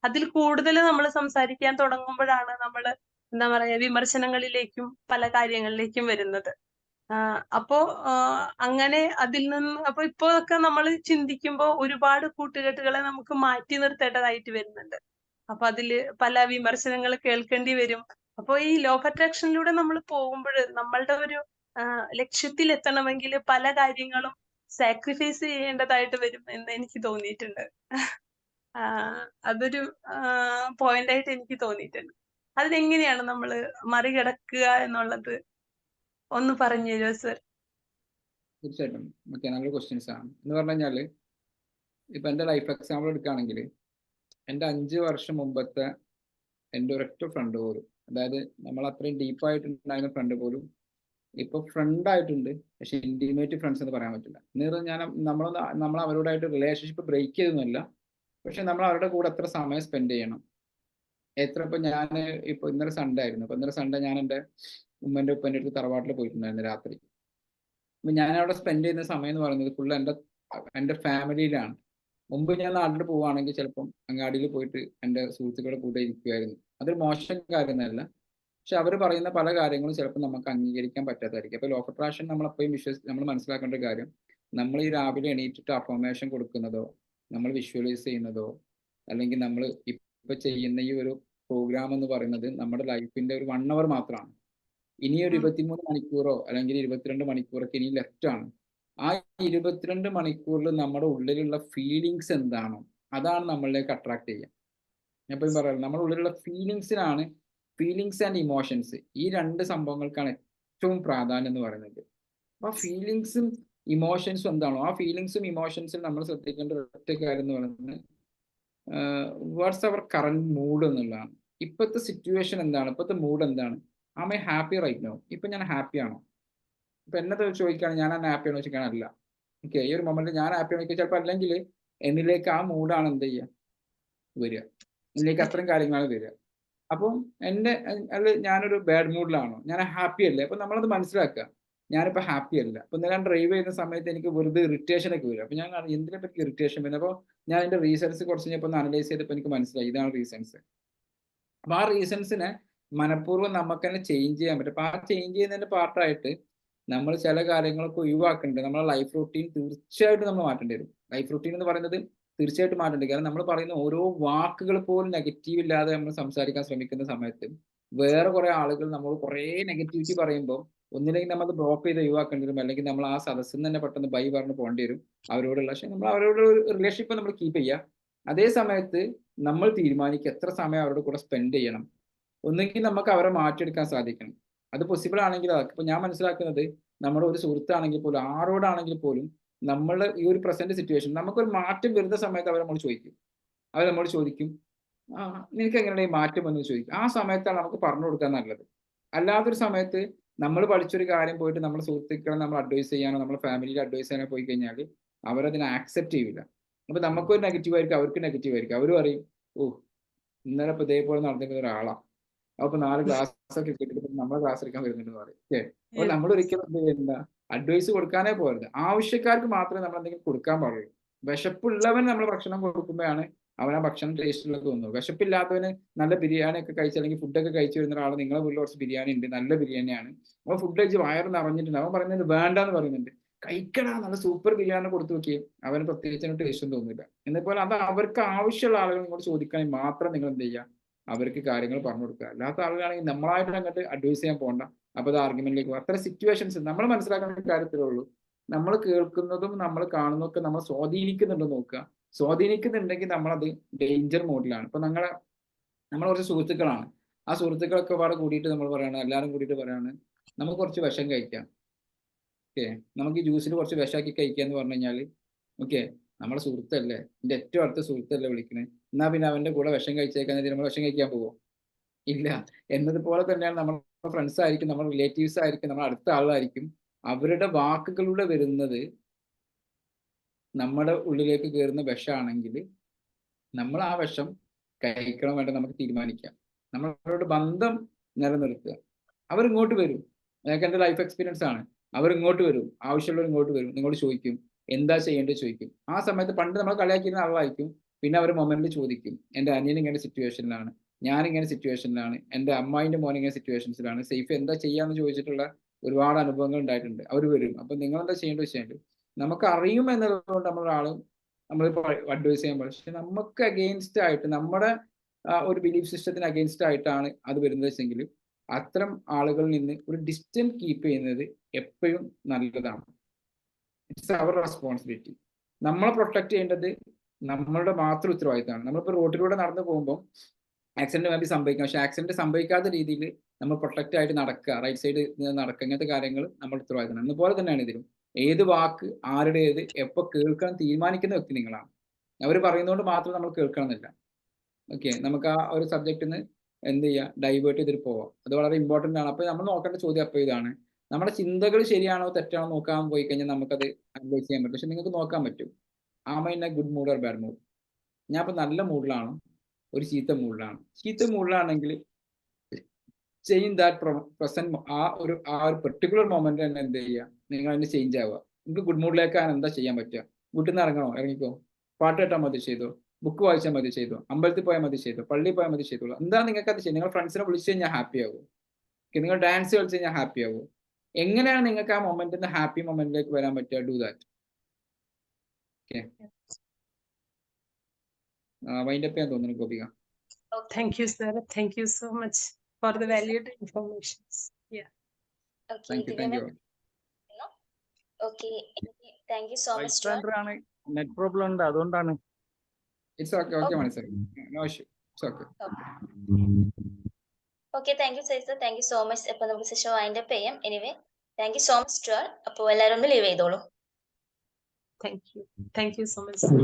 അതിൽ കൂടുതൽ നമ്മൾ സംസാരിക്കാൻ തുടങ്ങുമ്പോഴാണ് നമ്മൾ എന്താ പറയാ വിമർശനങ്ങളിലേക്കും പല കാര്യങ്ങളിലേക്കും വരുന്നത്. അപ്പോ അങ്ങനെ അതിൽ നിന്ന് അപ്പൊ ഇപ്പോഴൊക്കെ നമ്മൾ ചിന്തിക്കുമ്പോൾ ഒരുപാട് കൂട്ടുകെട്ടുകളെ നമുക്ക് മാറ്റി നിർത്തേണ്ടതായിട്ട് വരുന്നുണ്ട്. അപ്പൊ അതില് പല വിമർശനങ്ങൾ കേൾക്കേണ്ടി വരും. അപ്പൊ ഈ ലോ ഓഫ് അട്രാക്ഷനിലൂടെ നമ്മൾ പോകുമ്പോൾ നമ്മളുടെ ഒരു ലക്ഷ്യത്തിൽ എത്തണമെങ്കിൽ പല കാര്യങ്ങളും സാക്രിഫൈസ് ചെയ്യേണ്ടതായിട്ട് വരും എന്ന് എനിക്ക് തോന്നിയിട്ടുണ്ട്. അതൊരു പോയിന്റ് ആയിട്ട് എനിക്ക് തോന്നിയിട്ടുണ്ട്. അതിനെങ്ങനെയാണ് നമ്മൾ മറികടക്കുക എന്നുള്ളത് ഒന്ന് പറഞ്ഞു തരുമോ സർ? തീർച്ചയായിട്ടും. ഓക്കെ, നല്ല ക്വസ്റ്റ്യൻസ് ആണ്. എന്ന് പറഞ്ഞു കഴിഞ്ഞാൽ ഇപ്പൊ എൻ്റെ ലൈഫ് എക്സാമ്പിൾ എടുക്കുകയാണെങ്കിൽ എൻ്റെ 5 വർഷം മുമ്പത്തെ എൻ്റെ ഒരൊറ്റ ഫ്രണ്ട് പോലും, അതായത് നമ്മൾ അത്രയും ഡീപ്പായിട്ടുണ്ടായിരുന്ന ഫ്രണ്ട് പോലും ഇപ്പൊ ഫ്രണ്ട് ആയിട്ടുണ്ട്. പക്ഷെ ഇന്റിമേറ്റ് ഫ്രണ്ട്സ് എന്ന് പറയാൻ പറ്റില്ല. എന്ന് ഞാൻ നമ്മൾ അവരോടായിട്ട് റിലേഷൻഷിപ്പ് ബ്രേക്ക് ചെയ്തൊന്നുമല്ല, പക്ഷെ നമ്മൾ അവരുടെ കൂടെ എത്ര സമയം സ്പെൻഡ് ചെയ്യണം, ഇപ്പൊ ഞാൻ ഇപ്പൊ ഇന്നലെ സൺഡേ ആയിരുന്നു. അപ്പൊ ഇന്നലെ സൺഡേ ഞാൻ എൻ്റെ ഉമ്മൻ്റെ ഉപ്പൻ്റെ അടുത്ത് തറവാട്ടിൽ പോയിട്ടുണ്ടായിരുന്നു രാത്രി. അപ്പൊ ഞാൻ അവിടെ സ്പെൻഡ് ചെയ്യുന്ന സമയം എന്ന് പറയുന്നത് ഫുള്ള് എൻ്റെ ഫാമിലിയിലാണ്. മുമ്പ് ഞാൻ നാട്ടിൽ പോവുകയാണെങ്കിൽ ചിലപ്പം അങ്ങാടിയിൽ പോയിട്ട് എൻ്റെ സുഹൃത്തുക്കളുടെ കൂടെ ഇരിക്കുമായിരുന്നു. അതൊരു മോശം കാര്യമൊന്നുമല്ല, പക്ഷെ അവർ പറയുന്ന പല കാര്യങ്ങളും ചിലപ്പോൾ നമുക്ക് അംഗീകരിക്കാൻ പറ്റാത്തതായിരിക്കും. അപ്പോൾ ലോ ഓഫ് അട്രാക്ഷൻ നമ്മളെപ്പോഴും നമ്മൾ മനസ്സിലാക്കേണ്ട ഒരു കാര്യം, നമ്മൾ ഈ രാവിലെ എണീറ്റിട്ട് അഫർമേഷൻ കൊടുക്കുന്നതോ നമ്മൾ വിഷ്വലൈസ് ചെയ്യുന്നതോ അല്ലെങ്കിൽ നമ്മൾ ഇപ്പൊ ചെയ്യുന്ന ഈ ഒരു പ്രോഗ്രാം എന്ന് പറയുന്നത് നമ്മുടെ ലൈഫിന്റെ ഒരു 1 hour മാത്രമാണ്. ഇനിയൊരു 23 മണിക്കൂറോ അല്ലെങ്കിൽ 22 മണിക്കൂറൊക്കെ ഇനി ലെഫ്റ്റ് ആണ്. ആ 22 മണിക്കൂറിൽ നമ്മുടെ ഉള്ളിലുള്ള ഫീലിങ്സ് എന്താണോ അതാണ് നമ്മളിലേക്ക് അട്രാക്ട് ചെയ്യുക. ഞാൻ എപ്പോഴും പറയാം, നമ്മുടെ ഉള്ളിലുള്ള ഫീലിങ്സ് ആൻഡ് ഇമോഷൻസ്, ഈ 2 സംഭവങ്ങൾക്കാണ് ഏറ്റവും പ്രാധാന്യം എന്ന് പറയുന്നത്. അപ്പൊ ഫീലിങ്സും ഇമോഷൻസും എന്താണോ ആ ഫീലിങ്സും ഇമോഷൻസും നമ്മൾ ശ്രദ്ധിക്കേണ്ട ഒറ്റ കാര്യം എന്ന് പറയുന്നത് വാട്ട്സ് അവർ കറന്റ് മൂഡ് എന്നുള്ളതാണ്. ഇപ്പോഴത്തെ സിറ്റുവേഷൻ എന്താണ്, ഇപ്പോഴത്തെ മൂഡ് എന്താണ്, am I happy right no, ഇപ്പൊ ഞാൻ ഹാപ്പി ആണോ? ഇപ്പൊ എന്നത് ചോദിക്കുകയാണ് ഞാൻ ഹാപ്പി ആണോ ചോദിക്കാൻ അല്ല. ഓക്കെ, ഈ ഒരു മൊമെന്റ് ഞാൻ ഹാപ്പി ആണോ ചോദിച്ചാൽ ചിലപ്പോൾ അല്ലെങ്കിൽ എന്നിലേക്ക് ആ മൂഡാണ് എന്ത് ചെയ്യുക വരിക, എന്നിലേക്ക് അത്രയും കാര്യങ്ങളാണ് വരിക. അപ്പം ഞാനൊരു ബാഡ് മൂഡിലാണോ, ഞാൻ ഹാപ്പി അല്ലേ? അപ്പൊ നമ്മളത് മനസ്സിലാക്കുക, ഞാനിപ്പോൾ ഹാപ്പി അല്ല. അപ്പൊ ഞാൻ ഡ്രൈവ് ചെയ്യുന്ന സമയത്ത് എനിക്ക് വെറുതെ ഇറിറ്റേഷൻ ഒക്കെ വരും. അപ്പൊ ഞാൻ എന്തിനെ പറ്റി ഇറിറ്റേഷൻ വരുന്നത്? അപ്പോൾ ഞാൻ അതിന്റെ റീസൺസ് കുറച്ച് കഴിഞ്ഞപ്പോൾ ഒന്ന് അനലൈസ് ചെയ്തപ്പോൾ എനിക്ക് മനസ്സിലായി ഇതാണ് റീസൺസ്. അപ്പൊ ആ റീസൺസിനെ മനഃപൂർവ്വം നമുക്ക് തന്നെ ചേഞ്ച് ചെയ്യാൻ പറ്റും. അപ്പൊ ആ ചേഞ്ച് ചെയ്യുന്നതിന്റെ പാർട്ടായിട്ട് നമ്മൾ ചില കാര്യങ്ങളൊക്കെ ഒഴിവാക്കുന്നുണ്ട്. നമ്മളെ ലൈഫ് റൂട്ടീൻ തീർച്ചയായിട്ടും നമ്മൾ മാറ്റേണ്ടി വരും. ലൈഫ് റൂട്ടീൻ എന്ന് പറയുന്നത് തീർച്ചയായിട്ടും മാറ്റേണ്ടി. കാരണം നമ്മൾ പറയുന്ന ഓരോ വാക്കുകൾ പോലും നെഗറ്റീവ് ഇല്ലാതെ നമ്മൾ സംസാരിക്കാൻ ശ്രമിക്കുന്ന സമയത്ത് വേറെ കുറെ ആളുകൾ നമ്മൾ കുറേ നെഗറ്റിവിറ്റി പറയുമ്പോൾ ഒന്നില്ലെങ്കിൽ നമ്മൾ ഡ്രോപ്പ് ചെയ്ത് ഒഴിവാക്കേണ്ടി വരും, അല്ലെങ്കിൽ നമ്മൾ ആ സദസ്സിൽ നിന്ന് തന്നെ പെട്ടെന്ന് ബൈ പറഞ്ഞ് പോകേണ്ടി വരും അവരോടുള്ള. പക്ഷെ നമ്മൾ അവരോട് ഒരു റിലേഷൻഷിപ്പ് നമ്മൾ കീപ്പ് ചെയ്യുക. അതേ സമയത്ത് നമ്മൾ തീരുമാനിക്കുക എത്ര സമയം അവരുടെ കൂടെ സ്പെൻഡ് ചെയ്യണം. ഒന്നെങ്കിൽ നമുക്ക് അവരെ മാറ്റിയെടുക്കാൻ സാധിക്കണം. അത് പോസിബിൾ ആണെങ്കിൽ ഇപ്പൊ ഞാൻ മനസ്സിലാക്കുന്നത് നമ്മുടെ ഒരു സുഹൃത്താണെങ്കിൽ പോലും ആരോടാണെങ്കിൽ പോലും നമ്മൾ ഈ ഒരു പ്രസന്റ് സിറ്റുവേഷൻ നമുക്കൊരു മാറ്റം വരുന്ന സമയത്ത് അവർ നമ്മോട് ചോദിക്കും നിനക്ക് എങ്ങനെയാണ് ഈ മാറ്റം എന്ന് ചോദിക്കും. ആ സമയത്താണ് നമുക്ക് പറഞ്ഞു കൊടുക്കാൻ നല്ലത്. അല്ലാത്തൊരു സമയത്ത് നമ്മൾ പഠിച്ചൊരു കാര്യം പോയിട്ട് നമ്മുടെ സുഹൃത്തുക്കളെ നമ്മൾ അഡ്വൈസ് ചെയ്യാനോ നമ്മുടെ ഫാമിലിയിൽ അഡ്വൈസ് ചെയ്യാനോ പോയി കഴിഞ്ഞാൽ അവരതിനെ ആക്സെപ്റ്റ് ചെയ്യില്ല. അപ്പൊ നമുക്കൊരു നെഗറ്റീവ് ആയിരിക്കും, അവർക്ക് നെഗറ്റീവ് ആയിരിക്കും. അവർ പറയും ഇന്നലെ ഇപ്പൊ ഇതേപോലെ നടന്നിരുന്ന ഒരാളാണ്, അപ്പൊ 4 ക്ലാസ് ഒക്കെ കിട്ടിയിട്ട് നമ്മളെ ക്ലാസ് എടുക്കാൻ വരുന്നുണ്ടെന്ന് പറയും. അപ്പൊ നമ്മൾ ഒരിക്കലും എന്ത് ചെയ്യുന്ന അഡ്വൈസ് കൊടുക്കാനേ പോകരുത്. ആവശ്യക്കാർക്ക് മാത്രമേ നമ്മൾ എന്തെങ്കിലും കൊടുക്കാൻ പാടുള്ളൂ. വിശപ്പുള്ളവൻ നമ്മൾ ഭക്ഷണം കൊടുക്കുമ്പോഴാണ് അവൻ ആ ഭക്ഷണം ടേസ്റ്റിലൊക്കെ തോന്നുന്നു. വിശപ്പില്ലാത്തവന് നല്ല ബിരിയാണി ഒക്കെ കഴിച്ച് അല്ലെങ്കിൽ ഫുഡൊക്കെ കഴിച്ചു വരുന്ന ഒരാൾ നിങ്ങളെ വീട്ടിൽ കുറച്ച് ബിരിയാണി ഉണ്ട്, നല്ല ബിരിയാണിയാണ്, അപ്പൊ ഫുഡ് കഴിച്ച് വയറ് നിറഞ്ഞിട്ടുണ്ട്, അവൻ പറയുന്നത് വേണ്ടാന്ന് പറയുന്നുണ്ട്, കഴിക്കടാ നല്ല സൂപ്പർ ബിരിയാണി കൊടുത്തു നോക്കിയേ അവന് പ്രത്യേകിച്ച് ടേസ്റ്റും തോന്നില്ല. എന്നപോലെ അത് അവർക്ക് ആവശ്യമുള്ള ആളുകൾ നിങ്ങൾ ചോദിക്കുകയാണെങ്കിൽ മാത്രം നിങ്ങൾ എന്ത് ചെയ്യുക, അവർക്ക് കാര്യങ്ങൾ പറഞ്ഞു കൊടുക്കുക. അല്ലാത്ത ആളുകളാണെങ്കിൽ നമ്മളായിട്ട് അങ്ങോട്ട് അഡ്വൈസ് ചെയ്യാൻ പോകണ്ട. അപ്പൊ അത് ആർഗ്യുമെന്റിലേക്ക് പോകും. അത്ര സിറ്റുവേഷൻസ് നമ്മൾ മനസ്സിലാക്കുന്ന കാര്യത്തിലേ ഉള്ളൂ. നമ്മൾ കേൾക്കുന്നതും നമ്മൾ കാണുന്നതൊക്കെ നമ്മൾ സ്വാധീനിക്കുന്നുണ്ടെന്ന് നോക്കുക. സ്വാധീനിക്കുന്നുണ്ടെങ്കിൽ നമ്മളത് ഡേഞ്ചർ മോഡിലാണ്. ഇപ്പൊ നമ്മൾ കുറച്ച് സുഹൃത്തുക്കളാണ്, ആ സുഹൃത്തുക്കളൊക്കെ പാടെ കൂടിയിട്ട് നമ്മൾ പറയാണ്, എല്ലാവരും കൂടിയിട്ട് പറയാണ് നമുക്ക് കുറച്ച് വിഷം കഴിക്കാം. ഓക്കെ, നമുക്ക് ഈ ജ്യൂസിൽ കുറച്ച് വിഷമാക്കി കഴിക്കുക എന്ന് പറഞ്ഞു കഴിഞ്ഞാൽ ഓക്കെ, നമ്മുടെ സുഹൃത്തല്ലേ, എൻ്റെ ഏറ്റവും അടുത്ത സുഹൃത്തല്ലേ വിളിക്കണേ, എന്നാ പിന്നെ അവന്റെ കൂടെ വിഷം കഴിച്ചേക്കാൻ നമ്മൾ വിഷം കഴിക്കാൻ പോകുമോ? ഇല്ല. എന്നതുപോലെ തന്നെയാണ് നമ്മുടെ ഫ്രണ്ട്സ് ആയിരിക്കും, നമ്മുടെ റിലേറ്റീവ്സ് ആയിരിക്കും, നമ്മുടെ അടുത്ത ആളായിരിക്കും, അവരുടെ വാക്കുകളിലൂടെ വരുന്നത് നമ്മുടെ ഉള്ളിലേക്ക് കയറുന്ന വിഷമാണെങ്കിൽ നമ്മൾ ആ വിഷം കഴിക്കണം വേണ്ട നമുക്ക് തീരുമാനിക്കാം. നമ്മളവരോട് ബന്ധം നിലനിർത്തുക. അവരിങ്ങോട്ട് വരും, അതൊക്കെ എൻ്റെ ലൈഫ് എക്സ്പീരിയൻസ് ആണ്. അവരിങ്ങോട്ട് വരും, ആവശ്യമുള്ളവർ ഇങ്ങോട്ട് വരും, നിങ്ങളോട് ചോദിക്കും എന്താ ചെയ്യേണ്ടത് ചോദിക്കും. ആ സമയത്ത് പണ്ട് നമ്മൾ കളിയാക്കിയിരുന്ന ആളായിരിക്കും, പിന്നെ അവർ മൊമെന്റിൽ ചോദിക്കും എൻ്റെ അനിയൻ ഇങ്ങനെ സിറ്റുവേഷനിലാണ്, ഞാനിങ്ങനെ സിറ്റുവേഷനിലാണ്, എൻ്റെ അമ്മായിൻ്റെ മോൻ ഇങ്ങനെ സിറ്റുവേഷൻസിലാണ്, സേഫ് എന്താ ചെയ്യാന്ന് ചോദിച്ചിട്ടുള്ള ഒരുപാട് അനുഭവങ്ങൾ ഉണ്ടായിട്ടുണ്ട്. അവർ വരും, അപ്പൊ നിങ്ങൾ എന്താ ചെയ്യേണ്ടത് വെച്ചാൽ നമുക്ക് അറിയും എന്നതുകൊണ്ട് നമ്മളൊരാളും നമ്മളിപ്പോൾ അഡ്വൈസ് ചെയ്യാൻ പാടില്ല. പക്ഷെ നമുക്ക് അഗെയിൻസ്റ്റ് ആയിട്ട് നമ്മുടെ ഒരു ബിലീഫ് സിസ്റ്റത്തിന് അഗെയിൻസ്റ്റ് ആയിട്ടാണ് അത് വരുന്നത് വെച്ചെങ്കിൽ അത്തരം ആളുകളിൽ നിന്ന് ഒരു ഡിസ്റ്റൻസ് കീപ്പ് ചെയ്യുന്നത് എപ്പോഴും നല്ലതാണ്. It's our responsibility. നമ്മളെ പ്രൊട്ടക്ട് ചെയ്യേണ്ടത് നമ്മളുടെ മാത്രം ഉത്തരവാദിത്തമാണ്. നമ്മളിപ്പോൾ റോഡിലൂടെ നടന്നു പോകുമ്പോൾ ആക്സിഡന്റ് വേണ്ടി സംഭവിക്കാം, പക്ഷെ ആക്സിഡന്റ് സംഭവിക്കാത്ത രീതിയിൽ നമ്മൾ പ്രൊട്ടക്റ്റ് ആയിട്ട് നടക്കുക, റൈറ്റ് സൈഡ് നടക്കുക, ഇങ്ങനത്തെ കാര്യങ്ങൾ നമ്മുടെ ഉത്തരവാദിത്തമാണ്. അതുപോലെ തന്നെയാണ് ഇതിലും. ഏത് വാക്ക് ആരുടേത് എപ്പോൾ കേൾക്കാൻ തീരുമാനിക്കുന്ന വ്യക്തി നിങ്ങളാണ്. അവർ പറയുന്നതുകൊണ്ട് മാത്രം നമ്മൾ കേൾക്കണമെന്നില്ല. ഓക്കെ, നമുക്ക് ആ ഒരു സബ്ജക്റ്റിന് എന്ത് ചെയ്യുക, ഡൈവേർട്ട് ചെയ്തിട്ട് പോവാം. അത് വളരെ ഇമ്പോർട്ടൻ്റ് ആണ്. അപ്പോൾ നമ്മൾ നോക്കേണ്ട ചോദ്യം അപ്പോൾ ഇതാണ്, നമ്മുടെ ചിന്തകൾ ശരിയാണോ തെറ്റാണോ നോക്കാൻ പോയി കഴിഞ്ഞാൽ നമുക്കത് അനലൈസ് ചെയ്യാൻ പറ്റും. പക്ഷെ നിങ്ങൾക്ക് നോക്കാൻ പറ്റും, am I in a good mood or bad mood, ഞാൻ ഇപ്പോൾ നല്ല മൂഡിലാണോ ഒരു ചീത്ത മൂഡിലാണ്. ചീത്ത മൂഡിലാണെങ്കിൽ ചേഞ്ച് ദാറ്റ് പ്രസന്റ്, ആ ഒരു പെർട്ടിക്കുലർ മൊമെന്റ് തന്നെ എന്ത് ചെയ്യുക, നിങ്ങൾ അതിന് ചേഞ്ച് ആവുക. നിങ്ങൾക്ക് ഗുഡ് മൂഡിലേക്കാണ് എന്താ ചെയ്യാൻ പറ്റുക, വീട്ടിൽ നിന്ന് ഇറങ്ങണോ ഇറങ്ങിക്കോ, പാട്ട് കേട്ടാൽ മതി ചെയ്തോ, ബുക്ക് വായിച്ചാൽ മതി ചെയ്തോ, അമ്പലത്തിൽ പോയാൽ മതി ചെയ്തോ, പള്ളിയിൽ പോയാൽ മതി ചെയ്തോളൂ. എന്താ നിങ്ങൾക്ക് അത് ചെയ്യും? നിങ്ങൾ ഫ്രണ്ട്സിനെ വിളിച്ചു കഴിഞ്ഞാൽ ഹാപ്പി ആവും, നിങ്ങൾ ഡാൻസ് കളിച്ച് കഴിഞ്ഞാൽ ഹാപ്പി ആവും. എങ്ങനെയാണ് നിങ്ങൾക്ക് ആ മൊമെന്റിൽ നിന്ന് ഹാപ്പി മൊമെന്റിലേക്ക് വരാൻ പറ്റുക? Do that. ഓക്കെ, വൈൻഡപ്പ് ചെയ്യാൻ തോന്നുന്നു Gopika. Thank you, sir. Thank you so much for the valued information. Yeah. Okay, thank you, thank you. Okay, thank you so much. Vice chancellor ആണ്, നെറ്റ് പ്രോബ്ലം ഉണ്ട്, അതുകൊണ്ടാണ്. It's okay, okay മനസ്സിലായി, no issue, it's okay. Okay, thank you, Saisa. Thank you so much. അപ്പോൾ നമുക്ക് session wind up ചെയ്യാം. Anyway thank you so much to all. അപ്പോൾ എല്ലാവരും ഒന്ന് ലീവ് ചെയ്തോളൂ. Thank you so much, sir.